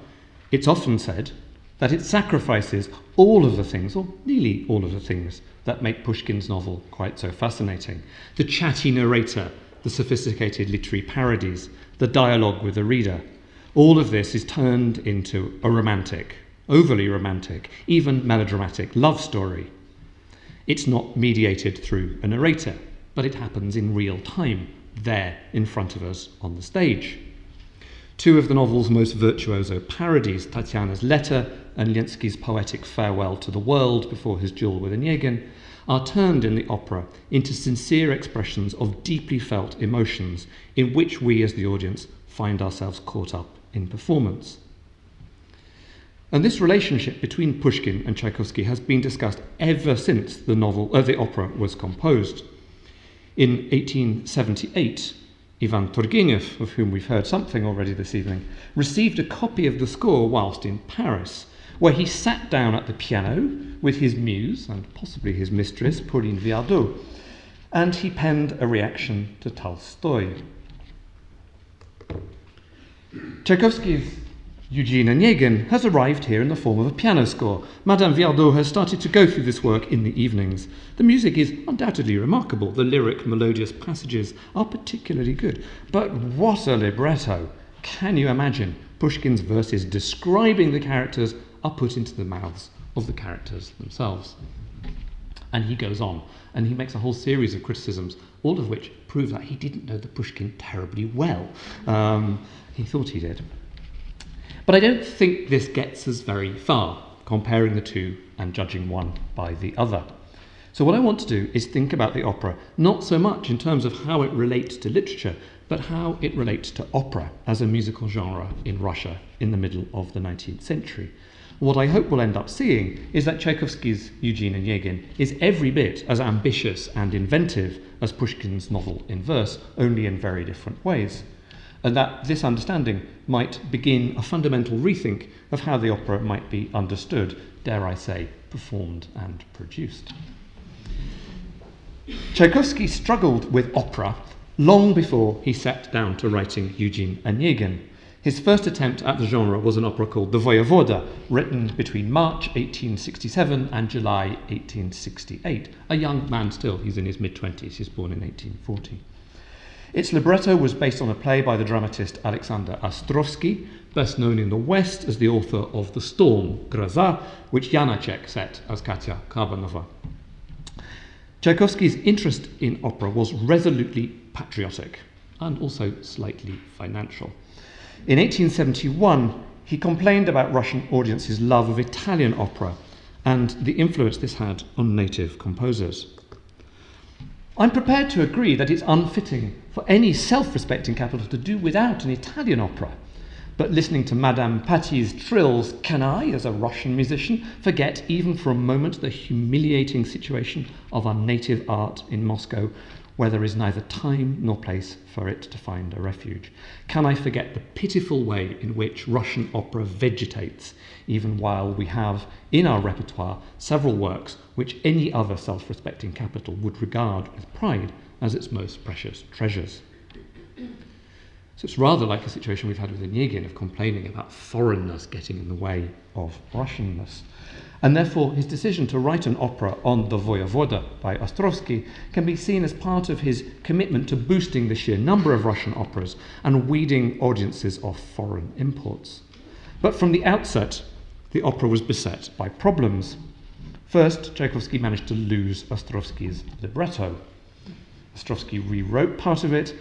it's often said that it sacrifices all of the things, or nearly all of the things, that make Pushkin's novel quite so fascinating. The chatty narrator, the sophisticated literary parodies, the dialogue with the reader. All of this is turned into a romantic, overly romantic, even melodramatic love story. It's not mediated through a narrator, but it happens in real time, there in front of us on the stage. Two of the novel's most virtuoso parodies, Tatiana's Letter and Liensky's poetic farewell to the world before his duel with Onegin, are turned in the opera into sincere expressions of deeply felt emotions in which we as the audience find ourselves caught up in performance. And this relationship between Pushkin and Tchaikovsky has been discussed ever since the opera was composed. In 1878, Ivan Turgenev, of whom we've heard something already this evening, received a copy of the score whilst in Paris, where he sat down at the piano with his muse and possibly his mistress, Pauline Viardot, and he penned a reaction to Tolstoy. Tchaikovsky's Eugene Onegin has arrived here in the form of a piano score. Madame Viardot has started to go through this work in the evenings. The music is undoubtedly remarkable. The lyric, melodious passages are particularly good. But what a libretto! Can you imagine? Pushkin's verses describing the characters are put into the mouths of the characters themselves. And he goes on, and he makes a whole series of criticisms, all of which prove that he didn't know the Pushkin terribly well. He thought he did. But I don't think this gets us very far, comparing the two and judging one by the other. So what I want to do is think about the opera, not so much in terms of how it relates to literature, but how it relates to opera as a musical genre in Russia in the middle of the 19th century. What I hope we'll end up seeing is that Tchaikovsky's Eugene Onegin is every bit as ambitious and inventive as Pushkin's novel in verse, only in very different ways. And that this understanding might begin a fundamental rethink of how the opera might be understood, dare I say, performed and produced. Tchaikovsky struggled with opera long before he sat down to writing Eugene Onegin. His first attempt at the genre was an opera called The Voyevoda, written between March 1867 and July 1868. A young man still, he's in his mid-20s, he's born in 1840. Its libretto was based on a play by the dramatist Alexander Ostrovsky, best known in the West as the author of The Storm, Groza, which Janacek set as Katya Karbanova. Tchaikovsky's interest in opera was resolutely patriotic and also slightly financial. In 1871, he complained about Russian audiences' love of Italian opera and the influence this had on native composers. I'm prepared to agree that it's unfitting for any self-respecting capital to do without an Italian opera. But listening to Madame Paty's trills, can I, as a Russian musician, forget even for a moment the humiliating situation of our native art in Moscow, where there is neither time nor place for it to find a refuge? Can I forget the pitiful way in which Russian opera vegetates, even while we have in our repertoire several works which any other self-respecting capital would regard with pride as its most precious treasures? So it's rather like a situation we've had with Onegin of complaining about foreignness getting in the way of Russianness. And therefore his decision to write an opera on The Voyevoda by Ostrovsky can be seen as part of his commitment to boosting the sheer number of Russian operas and weeding audiences off foreign imports. But from the outset, the opera was beset by problems. First, Tchaikovsky managed to lose Ostrovsky's libretto. Ostrovsky rewrote part of it,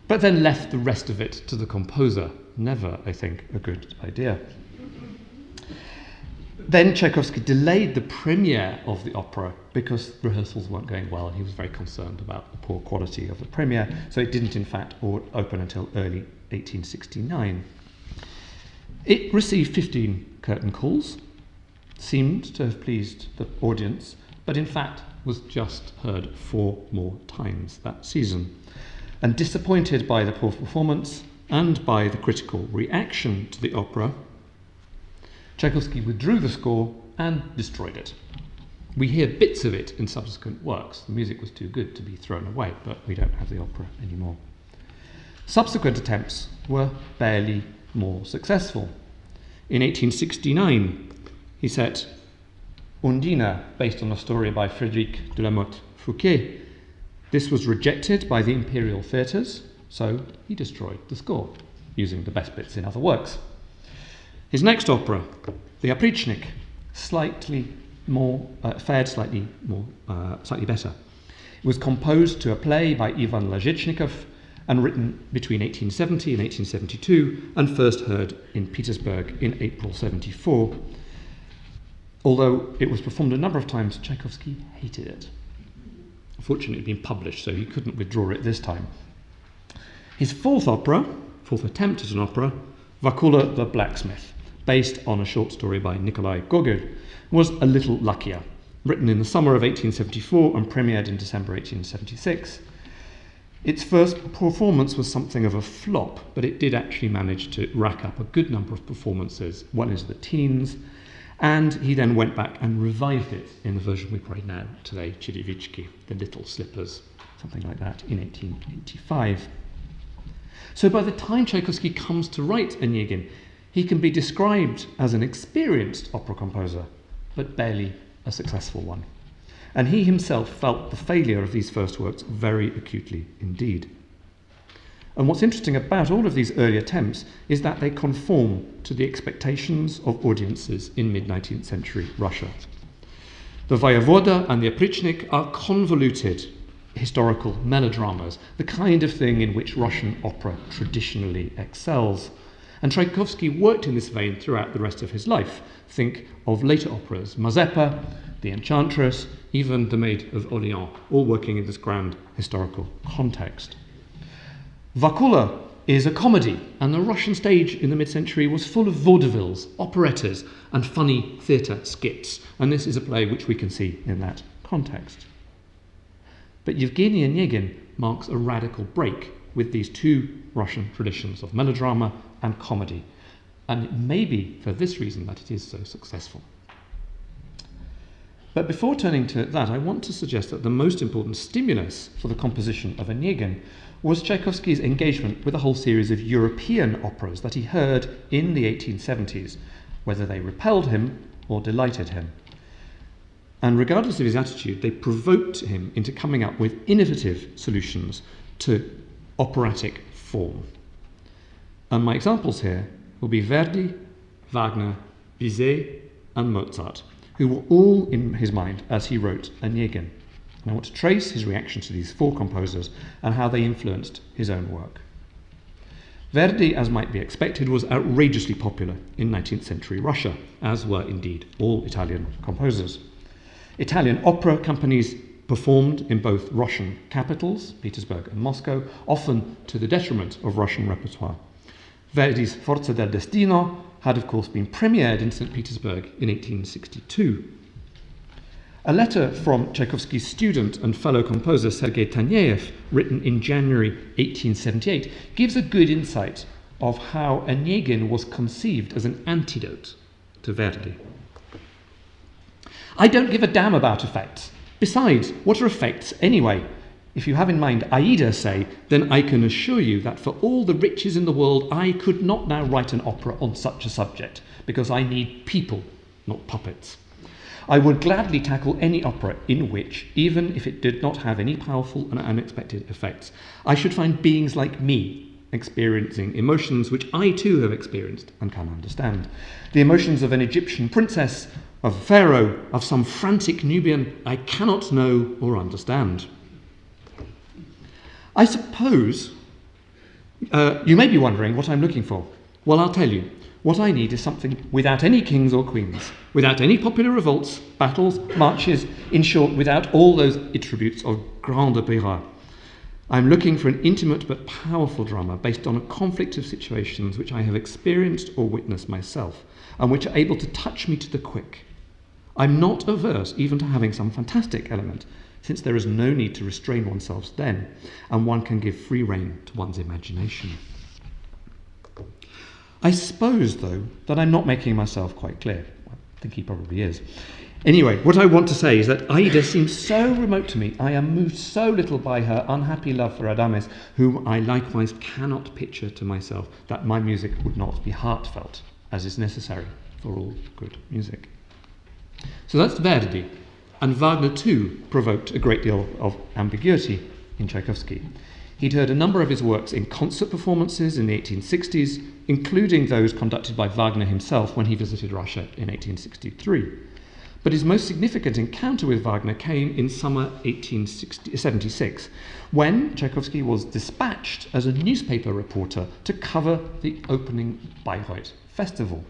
but then left the rest of it to the composer. Never, I think, a good idea. Then Tchaikovsky delayed the premiere of the opera because rehearsals weren't going well and he was very concerned about the poor quality of the premiere, so it didn't in fact open until early 1869. It received 15 curtain calls, seemed to have pleased the audience, but in fact was just heard 4 more times that season. And disappointed by the poor performance and by the critical reaction to the opera, Tchaikovsky withdrew the score and destroyed it. We hear bits of it in subsequent works. The music was too good to be thrown away, but we don't have the opera anymore. Subsequent attempts were barely more successful. In 1869, he set Undine, based on a story by Frédéric de la Motte Fouquet. This was rejected by the imperial theatres, so he destroyed the score, using the best bits in other works. His next opera, The Oprichnik, fared slightly better. It was composed to a play by Ivan Lazhechnikov and written between 1870 and 1872 and first heard in Petersburg in April 74. Although it was performed a number of times, Tchaikovsky hated it. Unfortunately, it had been published, so he couldn't withdraw it this time. His fourth attempt at an opera, Vakula the Blacksmith, based on a short story by Nikolai Gogol, was a little luckier. Written in the summer of 1874 and premiered in December 1876. Its first performance was something of a flop, but it did actually manage to rack up a good number of performances, well into the teens, and he then went back and revived it in the version we play now today, Chirivichki, The Little Slippers, something like that, in 1885. So by the time Tchaikovsky comes to write Onegin, He can be described as an experienced opera composer, but barely a successful one. And he himself felt the failure of these first works very acutely indeed. And what's interesting about all of these early attempts is that they conform to the expectations of audiences in mid-19th century Russia. The Voyevoda and the Oprichnik are convoluted historical melodramas, the kind of thing in which Russian opera traditionally excels. And Tchaikovsky worked in this vein throughout the rest of his life. Think of later operas, Mazeppa, The Enchantress, even The Maid of Orleans, all working in this grand historical context. Vakula is a comedy, and the Russian stage in the mid-century was full of vaudevilles, operettas, and funny theatre skits, and this is a play which we can see in that context. But Eugene Onegin marks a radical break with these two Russian traditions of melodrama and comedy, and it may be for this reason that it is so successful. But before turning to that, I want to suggest that the most important stimulus for the composition of Onegin was Tchaikovsky's engagement with a whole series of European operas that he heard in the 1870s, whether they repelled him or delighted him. And regardless of his attitude, they provoked him into coming up with innovative solutions to operatic form. And my examples here will be Verdi, Wagner, Bizet, and Mozart, who were all in his mind as he wrote Onegin. And I want to trace his reaction to these four composers and how they influenced his own work. Verdi, as might be expected, was outrageously popular in 19th century Russia, as were indeed all Italian composers. Italian opera companies performed in both Russian capitals, Petersburg and Moscow, often to the detriment of Russian repertoire. Verdi's Forza del Destino had, of course, been premiered in St. Petersburg in 1862. A letter from Tchaikovsky's student and fellow composer Sergei Taneyev, written in January 1878, gives a good insight of how Onegin was conceived as an antidote to Verdi. I don't give a damn about effects. Besides, what are effects anyway? If you have in mind Aida, say, then I can assure you that for all the riches in the world, I could not now write an opera on such a subject, because I need people, not puppets. I would gladly tackle any opera in which, even if it did not have any powerful and unexpected effects, I should find beings like me experiencing emotions which I too have experienced and can understand. The emotions of an Egyptian princess, of a pharaoh, of some frantic Nubian I cannot know or understand. I suppose you may be wondering what I'm looking for. Well, I'll tell you. What I need is something without any kings or queens, without any popular revolts, battles, marches, in short, without all those attributes of grand opéra. I'm looking for an intimate but powerful drama based on a conflict of situations which I have experienced or witnessed myself, and which are able to touch me to the quick. I'm not averse even to having some fantastic element, since there is no need to restrain oneself then, and one can give free rein to one's imagination. I suppose, though, that I'm not making myself quite clear. I think he probably is. Anyway, what I want to say is that Aida seems so remote to me. I am moved so little by her unhappy love for Adames, whom I likewise cannot picture to myself, that my music would not be heartfelt, as is necessary for all good music. So that's Verdi. And Wagner, too, provoked a great deal of ambiguity in Tchaikovsky. He'd heard a number of his works in concert performances in the 1860s, including those conducted by Wagner himself when he visited Russia in 1863. But his most significant encounter with Wagner came in summer 1876, when Tchaikovsky was dispatched as a newspaper reporter to cover the opening Bayreuth Festival.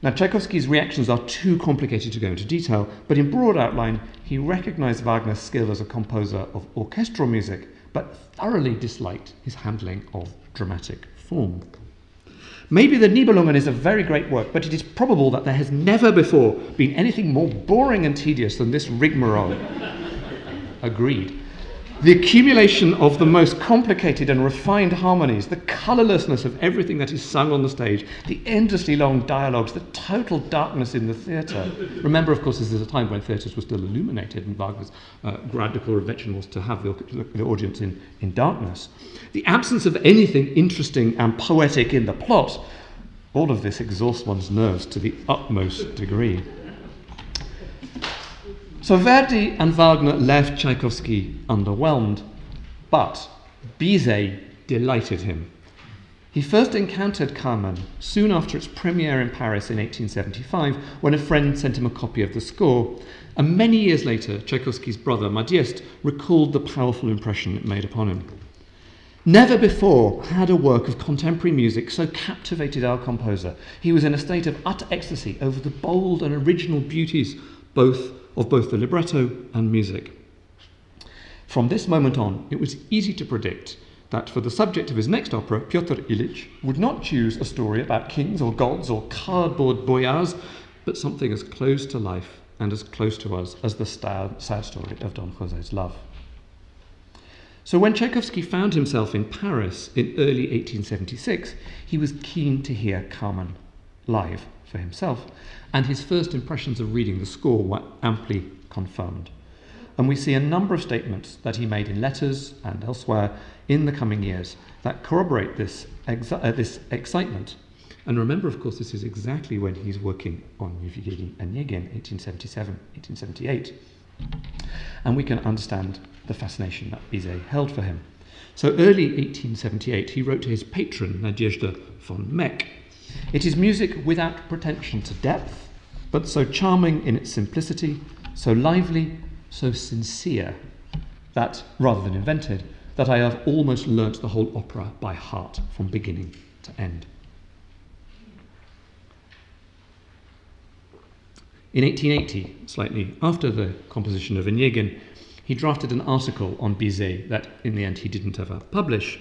Now, Tchaikovsky's reactions are too complicated to go into detail, but in broad outline, he recognized Wagner's skill as a composer of orchestral music, but thoroughly disliked his handling of dramatic form. Maybe the Nibelungen is a very great work, but it is probable that there has never before been anything more boring and tedious than this rigmarole. Agreed. The accumulation of the most complicated and refined harmonies, the colourlessness of everything that is sung on the stage, the endlessly long dialogues, the total darkness in the theatre. Remember, of course, this is a time when theatres were still illuminated, and Wagner's radical invention was to have the audience in darkness. The absence of anything interesting and poetic in the plot, All of this exhausts one's nerves to the utmost degree. So Verdi and Wagner left Tchaikovsky underwhelmed, but Bizet delighted him. He first encountered Carmen soon after its premiere in Paris in 1875, when a friend sent him a copy of the score, and many years later, Tchaikovsky's brother, Modeste, recalled the powerful impression it made upon him. Never before had a work of contemporary music so captivated our composer. He was in a state of utter ecstasy over the bold and original beauties of both the libretto and music. From this moment on, it was easy to predict that for the subject of his next opera, Pyotr Ilyich would not choose a story about kings or gods or cardboard boyars, but something as close to life and as close to us as the sad story of Don José's love. So when Tchaikovsky found himself in Paris in early 1876, he was keen to hear Carmen live for himself, and his first impressions of reading the score were amply confirmed. And we see a number of statements that he made in letters and elsewhere in the coming years that corroborate this excitement. And remember, of course, this is exactly when he's working on Eugene Onegin, 1877, 1878. And we can understand the fascination that Bizet held for him. So early 1878, he wrote to his patron, Nadezhda von Meck, "It is music without pretension to depth, but so charming in its simplicity, so lively, so sincere, that, rather than invented, that I have almost learnt the whole opera by heart from beginning to end." In 1880, slightly after the composition of Onegin, he drafted an article on Bizet that in the end he didn't ever publish.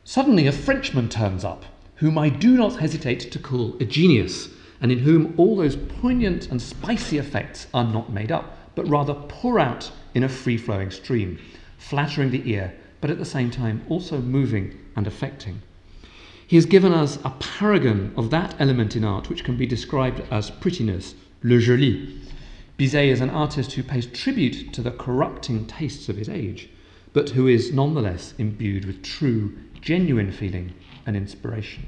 "Suddenly a Frenchman turns up, whom I do not hesitate to call a genius, and in whom all those poignant and spicy effects are not made up, but rather pour out in a free-flowing stream, flattering the ear, but at the same time also moving and affecting. He has given us a paragon of that element in art which can be described as prettiness, le joli. Bizet is an artist who pays tribute to the corrupting tastes of his age, but who is nonetheless imbued with true, genuine feeling and inspiration."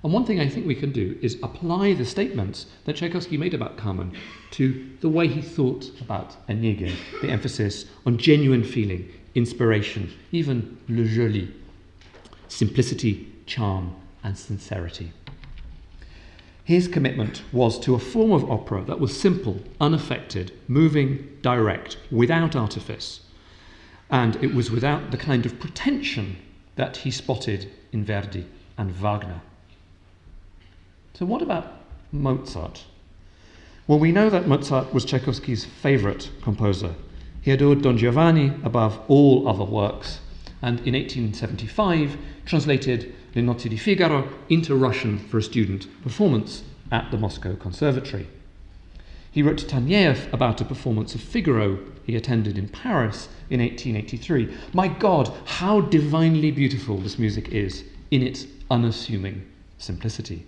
And one thing I think we can do is apply the statements that Tchaikovsky made about Carmen to the way he thought about Onegin, the emphasis on genuine feeling, inspiration, even le joli, simplicity, charm, and sincerity. His commitment was to a form of opera that was simple, unaffected, moving, direct, without artifice, and it was without the kind of pretension that he spotted in Verdi and Wagner. So what about Mozart? Well, we know that Mozart was Tchaikovsky's favourite composer. He adored Don Giovanni above all other works, and in 1875 translated Le Notti di Figaro into Russian for a student performance at the Moscow Conservatory. He wrote to Taneyev about a performance of Figaro he attended in Paris in 1883. "My God, how divinely beautiful this music is in its unassuming simplicity."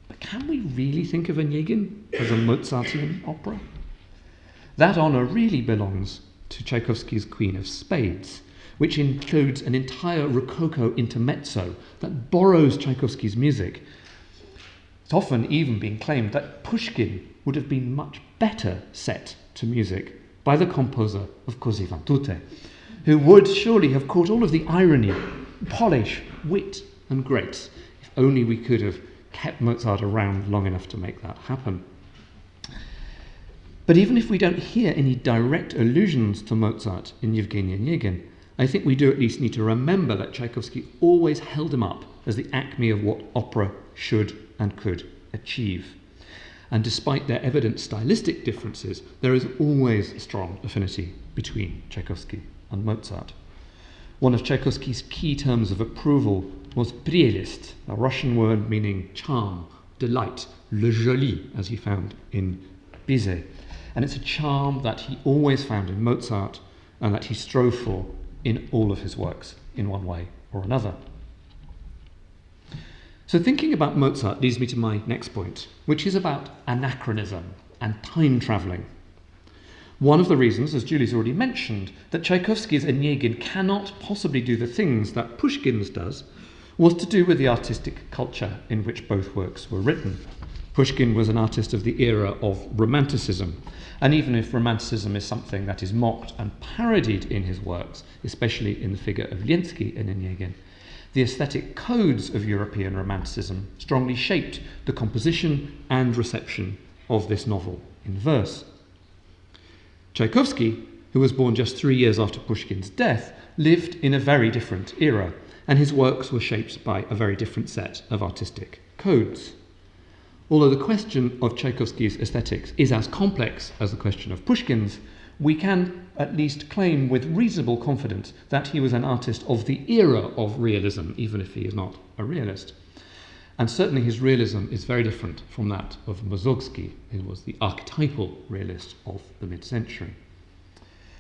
But can we really think of Onegin as a Mozartian opera? That honour really belongs to Tchaikovsky's Queen of Spades, which includes an entire Rococo intermezzo that borrows Tchaikovsky's music. It's often even been claimed that Pushkin would have been much better set to music by the composer of Così fan tutte, who would surely have caught all of the irony, polish, wit, and grace, if only we could have kept Mozart around long enough to make that happen. But even if we don't hear any direct allusions to Mozart in Eugene Onegin, I think we do at least need to remember that Tchaikovsky always held him up as the acme of what opera should and could achieve. And despite their evident stylistic differences, there is always a strong affinity between Tchaikovsky and Mozart. One of Tchaikovsky's key terms of approval was прелесть, a Russian word meaning charm, delight, le joli, as he found in Bizet. And it's a charm that he always found in Mozart and that he strove for in all of his works, in one way or another. So thinking about Mozart leads me to my next point, which is about anachronism and time travelling. One of the reasons, as Julie's already mentioned, that Tchaikovsky's Onegin cannot possibly do the things that Pushkin's does was to do with the artistic culture in which both works were written. Pushkin was an artist of the era of Romanticism, and even if Romanticism is something that is mocked and parodied in his works, especially in the figure of Lienski and Onegin, the aesthetic codes of European Romanticism strongly shaped the composition and reception of this novel in verse. Tchaikovsky, who was born just 3 years after Pushkin's death, lived in a very different era, and his works were shaped by a very different set of artistic codes. Although the question of Tchaikovsky's aesthetics is as complex as the question of Pushkin's, we can at least claim with reasonable confidence that he was an artist of the era of realism, even if he is not a realist. And certainly his realism is very different from that of Mussorgsky, who was the archetypal realist of the mid-century.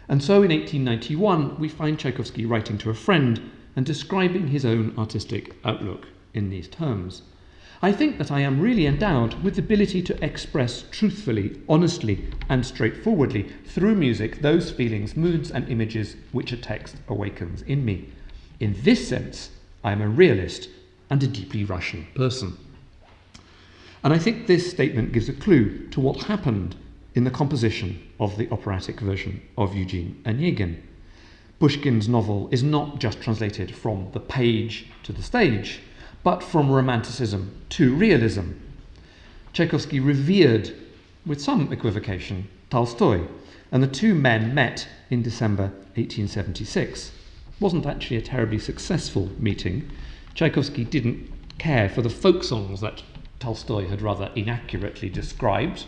And so in 1891, we find Tchaikovsky writing to a friend and describing his own artistic outlook in these terms. I think that I am really endowed with the ability to express truthfully, honestly, and straightforwardly through music those feelings, moods, and images which a text awakens in me. In this sense, I am a realist and a deeply Russian person. And I think this statement gives a clue to what happened in the composition of the operatic version of Eugene Onegin. Pushkin's novel is not just translated from the page to the stage, but from Romanticism to realism. Tchaikovsky revered, with some equivocation, Tolstoy, and the two men met in December 1876. It wasn't actually a terribly successful meeting. Tchaikovsky didn't care for the folk songs that Tolstoy had rather inaccurately described,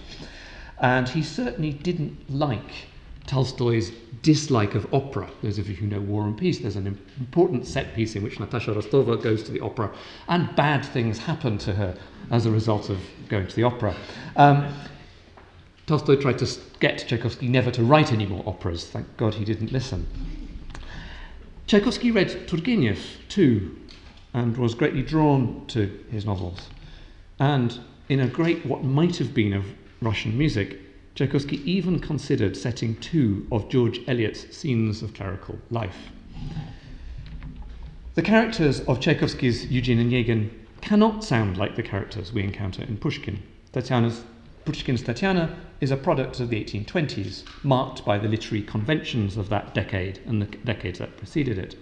and he certainly didn't like Tolstoy's dislike of opera. Those of you who know War and Peace, there's an important set piece in which Natasha Rostova goes to the opera, and bad things happen to her as a result of going to the opera. Tolstoy tried to get Tchaikovsky never to write any more operas. Thank God he didn't listen. Tchaikovsky read Turgenev too, and was greatly drawn to his novels. And in a great what might have been of Russian music, Tchaikovsky even considered setting 2 of George Eliot's Scenes of Clerical Life. The characters of Tchaikovsky's Eugene Onegin cannot sound like the characters we encounter in Pushkin. Pushkin's Tatiana is a product of the 1820s, marked by the literary conventions of that decade and the decades that preceded it.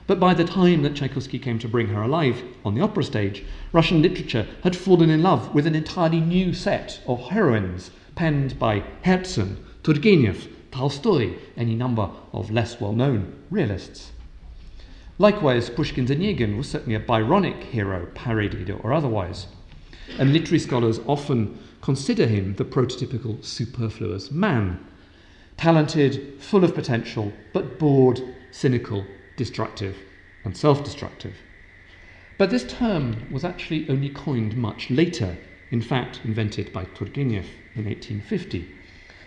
But by the time that Tchaikovsky came to bring her alive on the opera stage, Russian literature had fallen in love with an entirely new set of heroines, penned by Herzen, Turgenev, Tolstoy, any number of less well-known realists. Likewise, Pushkin's Onegin was certainly a Byronic hero, parodied or otherwise, and literary scholars often consider him the prototypical superfluous man, talented, full of potential, but bored, cynical, destructive, and self-destructive. But this term was actually only coined much later, in fact invented by Turgenev in 1850.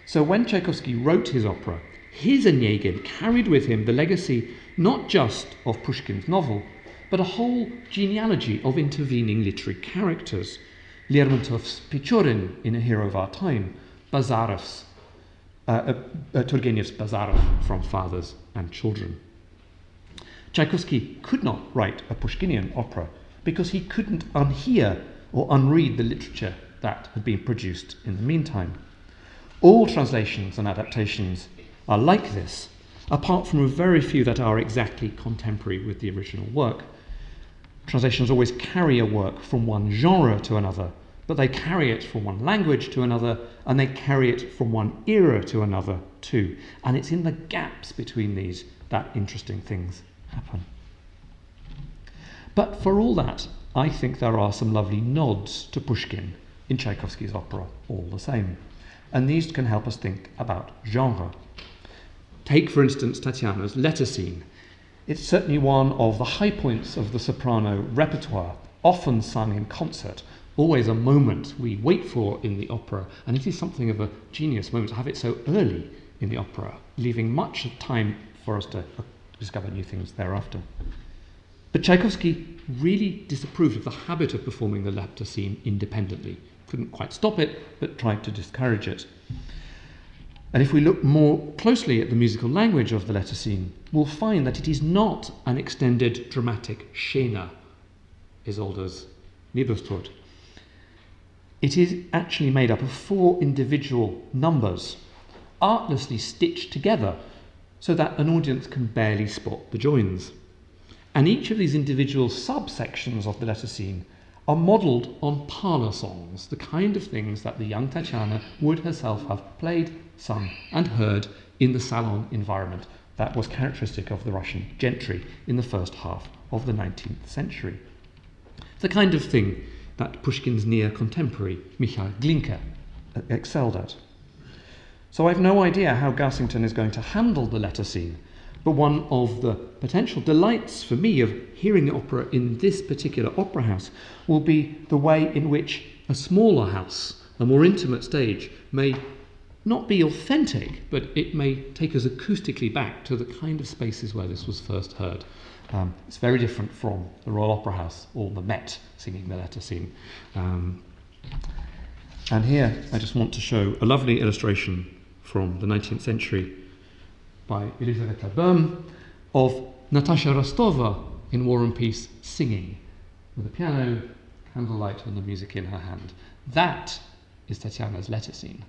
So when Tchaikovsky wrote his opera, his Onegin carried with him the legacy not just of Pushkin's novel, but a whole genealogy of intervening literary characters. Lermontov's Pechorin in A Hero of Our Time, Turgenev's Bazarov from Fathers and Children. Tchaikovsky could not write a Pushkinian opera because he couldn't unhear or unread the literature that had been produced in the meantime. All translations and adaptations are like this, apart from a very few that are exactly contemporary with the original work. Translations always carry a work from one genre to another, but they carry it from one language to another, and they carry it from one era to another too. And it's in the gaps between these that interesting things happen. But for all that, I think there are some lovely nods to Pushkin in Tchaikovsky's opera all the same, and these can help us think about genre. Take, for instance, Tatiana's letter scene. It's certainly one of the high points of the soprano repertoire, often sung in concert, always a moment we wait for in the opera, and it is something of a genius moment to have it so early in the opera, leaving much time for us to discover new things thereafter. But Tchaikovsky really disapproved of the habit of performing the letter scene independently. Couldn't quite stop it, but tried to discourage it. And if we look more closely at the musical language of the letter scene, we'll find that it is not an extended dramatic scena, Isolde's Liebestod. It is actually made up of 4 individual numbers, artlessly stitched together so that an audience can barely spot the joins. And each of these individual subsections of the letter scene are modelled on parlour songs, the kind of things that the young Tatiana would herself have played, sung and heard in the salon environment that was characteristic of the Russian gentry in the first half of the 19th century. The kind of thing that Pushkin's near contemporary Mikhail Glinka excelled at. So I've no idea how Garsington is going to handle the letter scene, but one of the potential delights for me of hearing the opera in this particular opera house will be the way in which a smaller house, a more intimate stage, may not be authentic, but it may take us acoustically back to the kind of spaces where this was first heard. It's very different from the Royal Opera House or the Met singing the letter scene. And here I just want to show a lovely illustration from the 19th century by Elizaveta Böhm of Natasha Rostova in War and Peace singing with a piano, candlelight and the music in her hand. That is Tatiana's letter scene,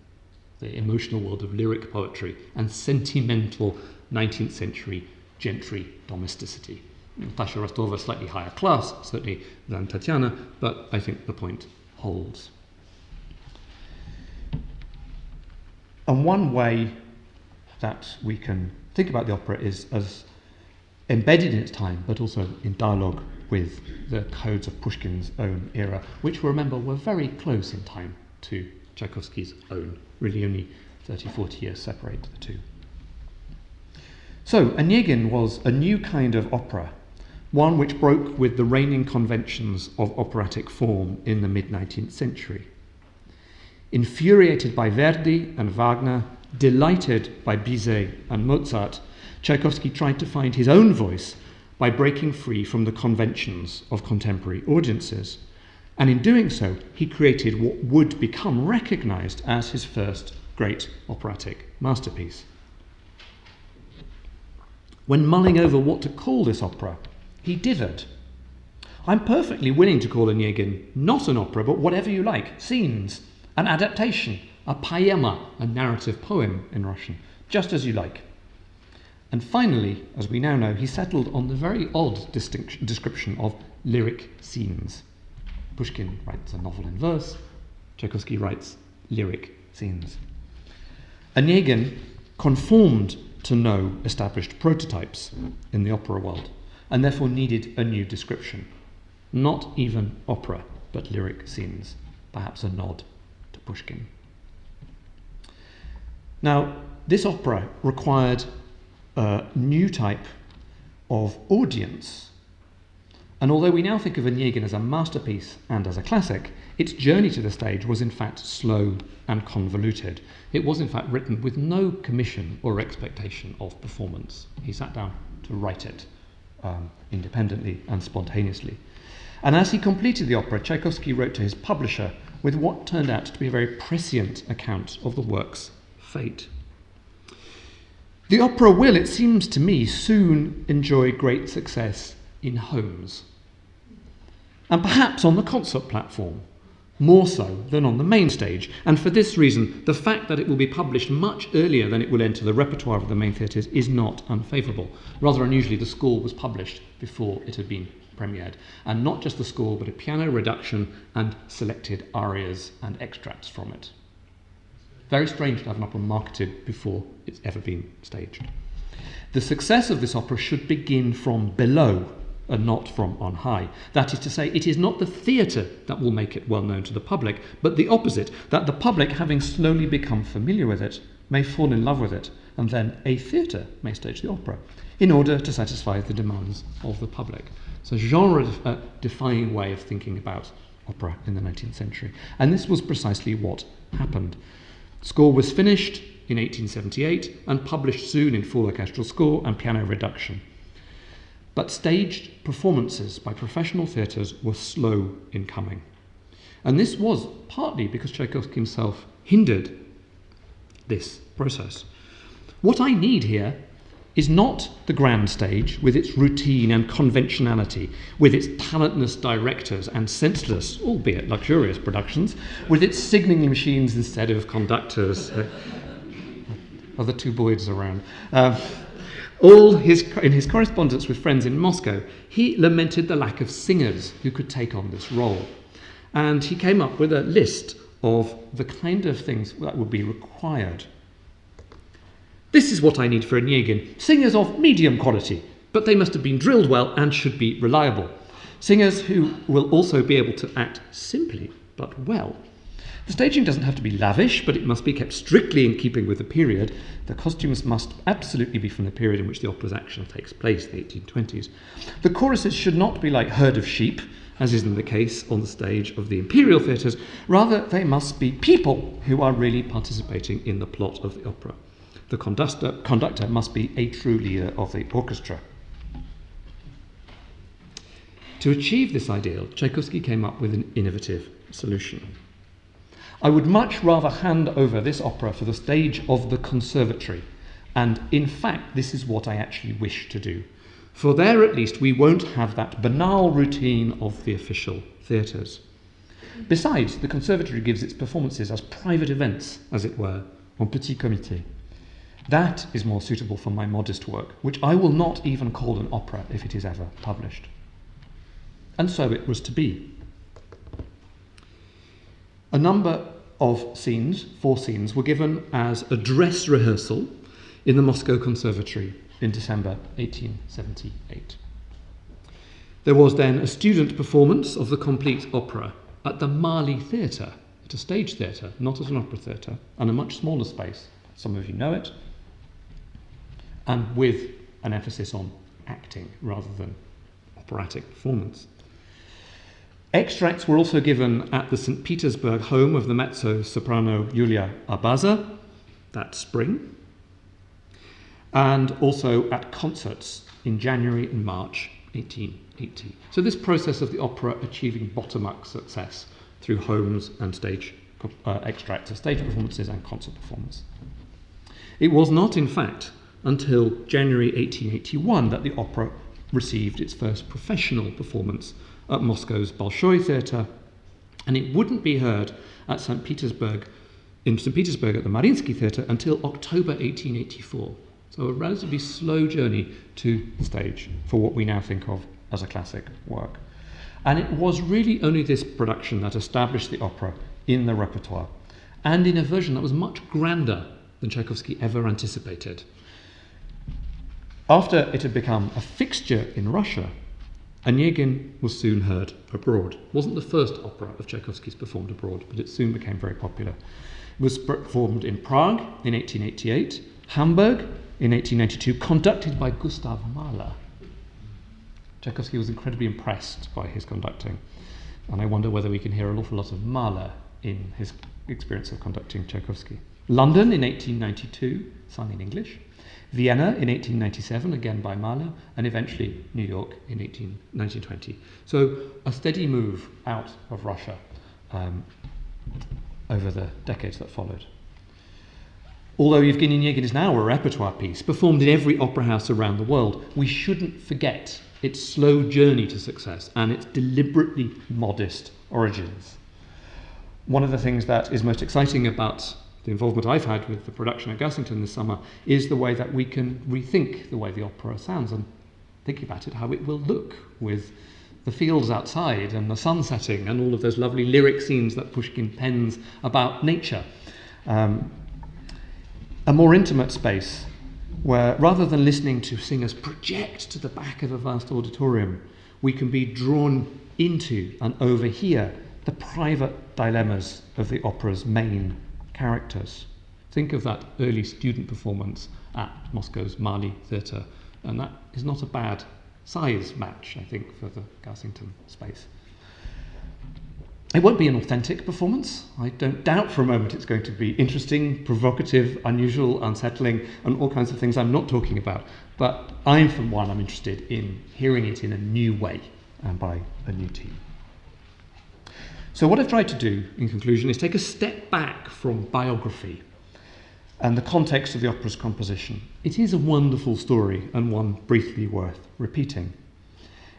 the emotional world of lyric poetry and sentimental 19th century gentry domesticity. Natasha Rostova, slightly higher class, certainly, than Tatiana, but I think the point holds. And one way that we can think about the opera is as embedded in its time, but also in dialogue with the codes of Pushkin's own era, which, remember, were very close in time to Tchaikovsky's own. Really only 30, 40 years separate the two. So, Onegin was a new kind of opera, one which broke with the reigning conventions of operatic form in the mid-19th century. Infuriated by Verdi and Wagner, delighted by Bizet and Mozart, Tchaikovsky tried to find his own voice by breaking free from the conventions of contemporary audiences. And in doing so, he created what would become recognized as his first great operatic masterpiece. When mulling over what to call this opera, he dithered. I'm perfectly willing to call Onegin not an opera, but whatever you like, scenes, an adaptation, a poema, a narrative poem in Russian, just as you like. And finally, as we now know, he settled on the very odd description of lyric scenes. Pushkin writes a novel in verse, Tchaikovsky writes lyric scenes. Onegin conformed to no established prototypes in the opera world, and therefore needed a new description. Not even opera, but lyric scenes, perhaps a nod to Pushkin. Now, this opera required a new type of audience. And although we now think of Onegin as a masterpiece and as a classic, its journey to the stage was in fact slow and convoluted. It was in fact written with no commission or expectation of performance. He sat down to write it independently and spontaneously. And as he completed the opera, Tchaikovsky wrote to his publisher with what turned out to be a very prescient account of the work's fate. The opera will, it seems to me, soon enjoy great success in homes, and perhaps on the concert platform, more so than on the main stage. And for this reason, the fact that it will be published much earlier than it will enter the repertoire of the main theatres is not unfavourable. Rather unusually, the score was published before it had been premiered, and not just the score, but a piano reduction and selected arias and extracts from it. Very strange to have an opera marketed before it's ever been staged. The success of this opera should begin from below and not from on high. That is to say, it is not the theatre that will make it well known to the public, but the opposite, that the public, having slowly become familiar with it, may fall in love with it, and then a theatre may stage the opera in order to satisfy the demands of the public. It's a genre-defying way of thinking about opera in the 19th century. And this was precisely what happened. Score was finished in 1878 and published soon in full orchestral score and piano reduction. But staged performances by professional theatres were slow in coming. And this was partly because Tchaikovsky himself hindered this process. What I need here is not the grand stage with its routine and conventionality, with its talentless directors and senseless, albeit luxurious productions, with its signalling machines instead of conductors. Are the two boys around? In his correspondence with friends in Moscow, he lamented the lack of singers who could take on this role. And he came up with a list of the kind of things that would be required. This is what I need for Onegin. Singers of medium quality, but they must have been drilled well and should be reliable. Singers who will also be able to act simply, but well. The staging doesn't have to be lavish, but it must be kept strictly in keeping with the period. The costumes must absolutely be from the period in which the opera's action takes place, the 1820s. The choruses should not be like herd of sheep, as is in the case on the stage of the imperial theatres. Rather, they must be people who are really participating in the plot of the opera. The conductor must be a true leader of the orchestra. To achieve this ideal, Tchaikovsky came up with an innovative solution. I would much rather hand over this opera for the stage of the conservatory, and in fact this is what I actually wish to do. For there at least we won't have that banal routine of the official theatres. Besides, the conservatory gives its performances as private events, as it were, en petit comité. That is more suitable for my modest work, which I will not even call an opera if it is ever published. And so it was to be. A number of scenes, 4 scenes, were given as a dress rehearsal in the Moscow Conservatory in December 1878. There was then a student performance of the complete opera at the Mali Theatre, at a stage theatre, not at an opera theatre, and a much smaller space. Some of you know it. And with an emphasis on acting rather than operatic performance. Extracts were also given at the St. Petersburg home of the mezzo-soprano Yulia Abaza that spring, and also at concerts in January and March 1880. So this process of the opera achieving bottom-up success through homes and stage extracts of stage performances and concert performance. It was not, in fact, until January 1881 that the opera received its first professional performance at Moscow's Bolshoi Theatre, and it wouldn't be heard at St. Petersburg at the Mariinsky Theatre until October 1884. So a relatively slow journey to the stage for what we now think of as a classic work. And it was really only this production that established the opera in the repertoire, and in a version that was much grander than Tchaikovsky ever anticipated. After it had become a fixture in Russia, Onegin was soon heard abroad. It wasn't the first opera of Tchaikovsky's performed abroad, but it soon became very popular. It was performed in Prague in 1888, Hamburg in 1892, conducted by Gustav Mahler. Tchaikovsky was incredibly impressed by his conducting, and I wonder whether we can hear an awful lot of Mahler in his experience of conducting Tchaikovsky. London in 1892, sung in English. Vienna in 1897, again by Mahler, and eventually New York in 1920. So a steady move out of Russia over the decades that followed. Although Eugene Onegin is now a repertoire piece, performed in every opera house around the world, we shouldn't forget its slow journey to success and its deliberately modest origins. One of the things that is most exciting about the involvement I've had with the production at Gassington this summer is the way that we can rethink the way the opera sounds and think about it, how it will look with the fields outside and the sun setting and all of those lovely lyric scenes that Pushkin pens about nature. A more intimate space where, rather than listening to singers project to the back of a vast auditorium, we can be drawn into and overhear the private dilemmas of the opera's main characters. Think of that early student performance at Moscow's Mali Theatre, and that is not a bad size match, I think, for the Gassington space. It won't be an authentic performance. I don't doubt for a moment it's going to be interesting, provocative, unusual, unsettling, and all kinds of things I'm not talking about. But I'm interested in hearing it in a new way and by a new team. So what I've tried to do, in conclusion, is take a step back from biography and the context of the opera's composition. It is a wonderful story and one briefly worth repeating.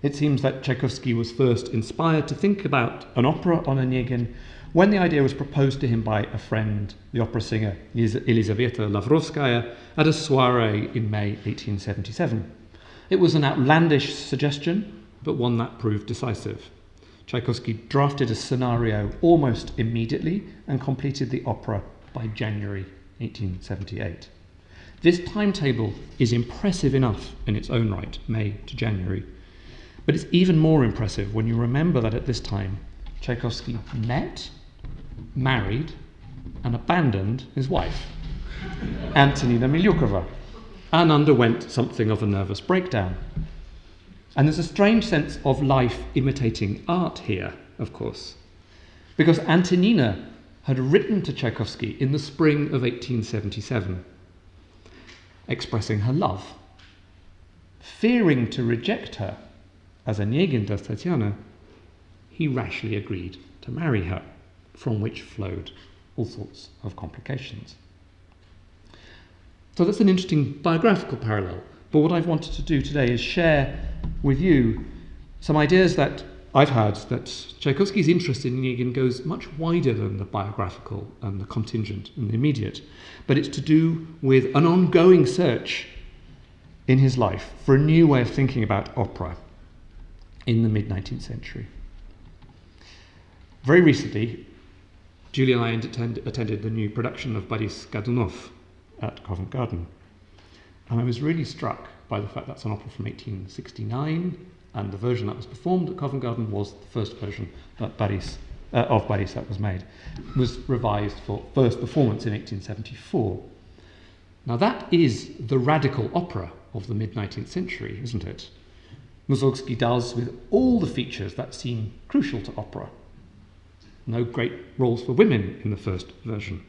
It seems that Tchaikovsky was first inspired to think about an opera on Onegin when the idea was proposed to him by a friend, the opera singer Elizaveta Lavrovskaya, at a soiree in May 1877. It was an outlandish suggestion, but one that proved decisive. Tchaikovsky drafted a scenario almost immediately and completed the opera by January 1878. This timetable is impressive enough in its own right, May to January, but it's even more impressive when you remember that at this time Tchaikovsky met, married, and abandoned his wife, Antonina Milyukova, and underwent something of a nervous breakdown. And there's a strange sense of life imitating art here, of course, because Antonina had written to Tchaikovsky in the spring of 1877, expressing her love. Fearing to reject her, as Onegin does Tatiana, he rashly agreed to marry her, from which flowed all sorts of complications. So that's an interesting biographical parallel. But what I've wanted to do today is share with you some ideas that I've had that Tchaikovsky's interest in Onegin goes much wider than the biographical and the contingent and the immediate. But it's to do with an ongoing search in his life for a new way of thinking about opera in the mid-19th century. Very recently, Julie and I attended the new production of Boris Godunov at Covent Garden. And I was really struck by the fact that's an opera from 1869, and the version that was performed at Covent Garden was the first version that Boris that was made. It was revised for first performance in 1874. Now that is the radical opera of the mid-19th century, isn't it? Mussorgsky does with all the features that seem crucial to opera. No great roles for women in the first version.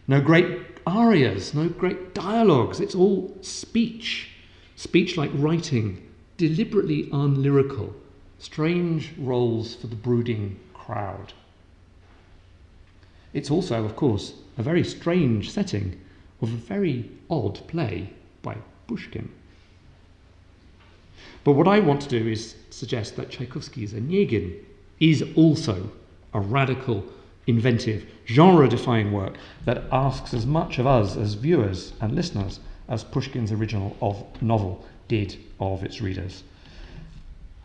No great arias, no great dialogues. It's all speech. Speech like writing, deliberately unlyrical. Strange roles for the brooding crowd. It's also, of course, a very strange setting of a very odd play by Pushkin. But what I want to do is suggest that Tchaikovsky's Onegin is also a radical, inventive, genre-defining work that asks as much of us as viewers and listeners as Pushkin's original novel did of its readers.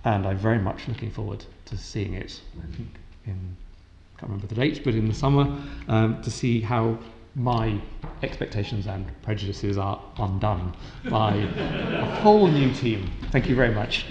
And I'm very much looking forward to seeing it, I think I can't remember the date, but in the summer, to see how my expectations and prejudices are undone by a whole new team. Thank you very much.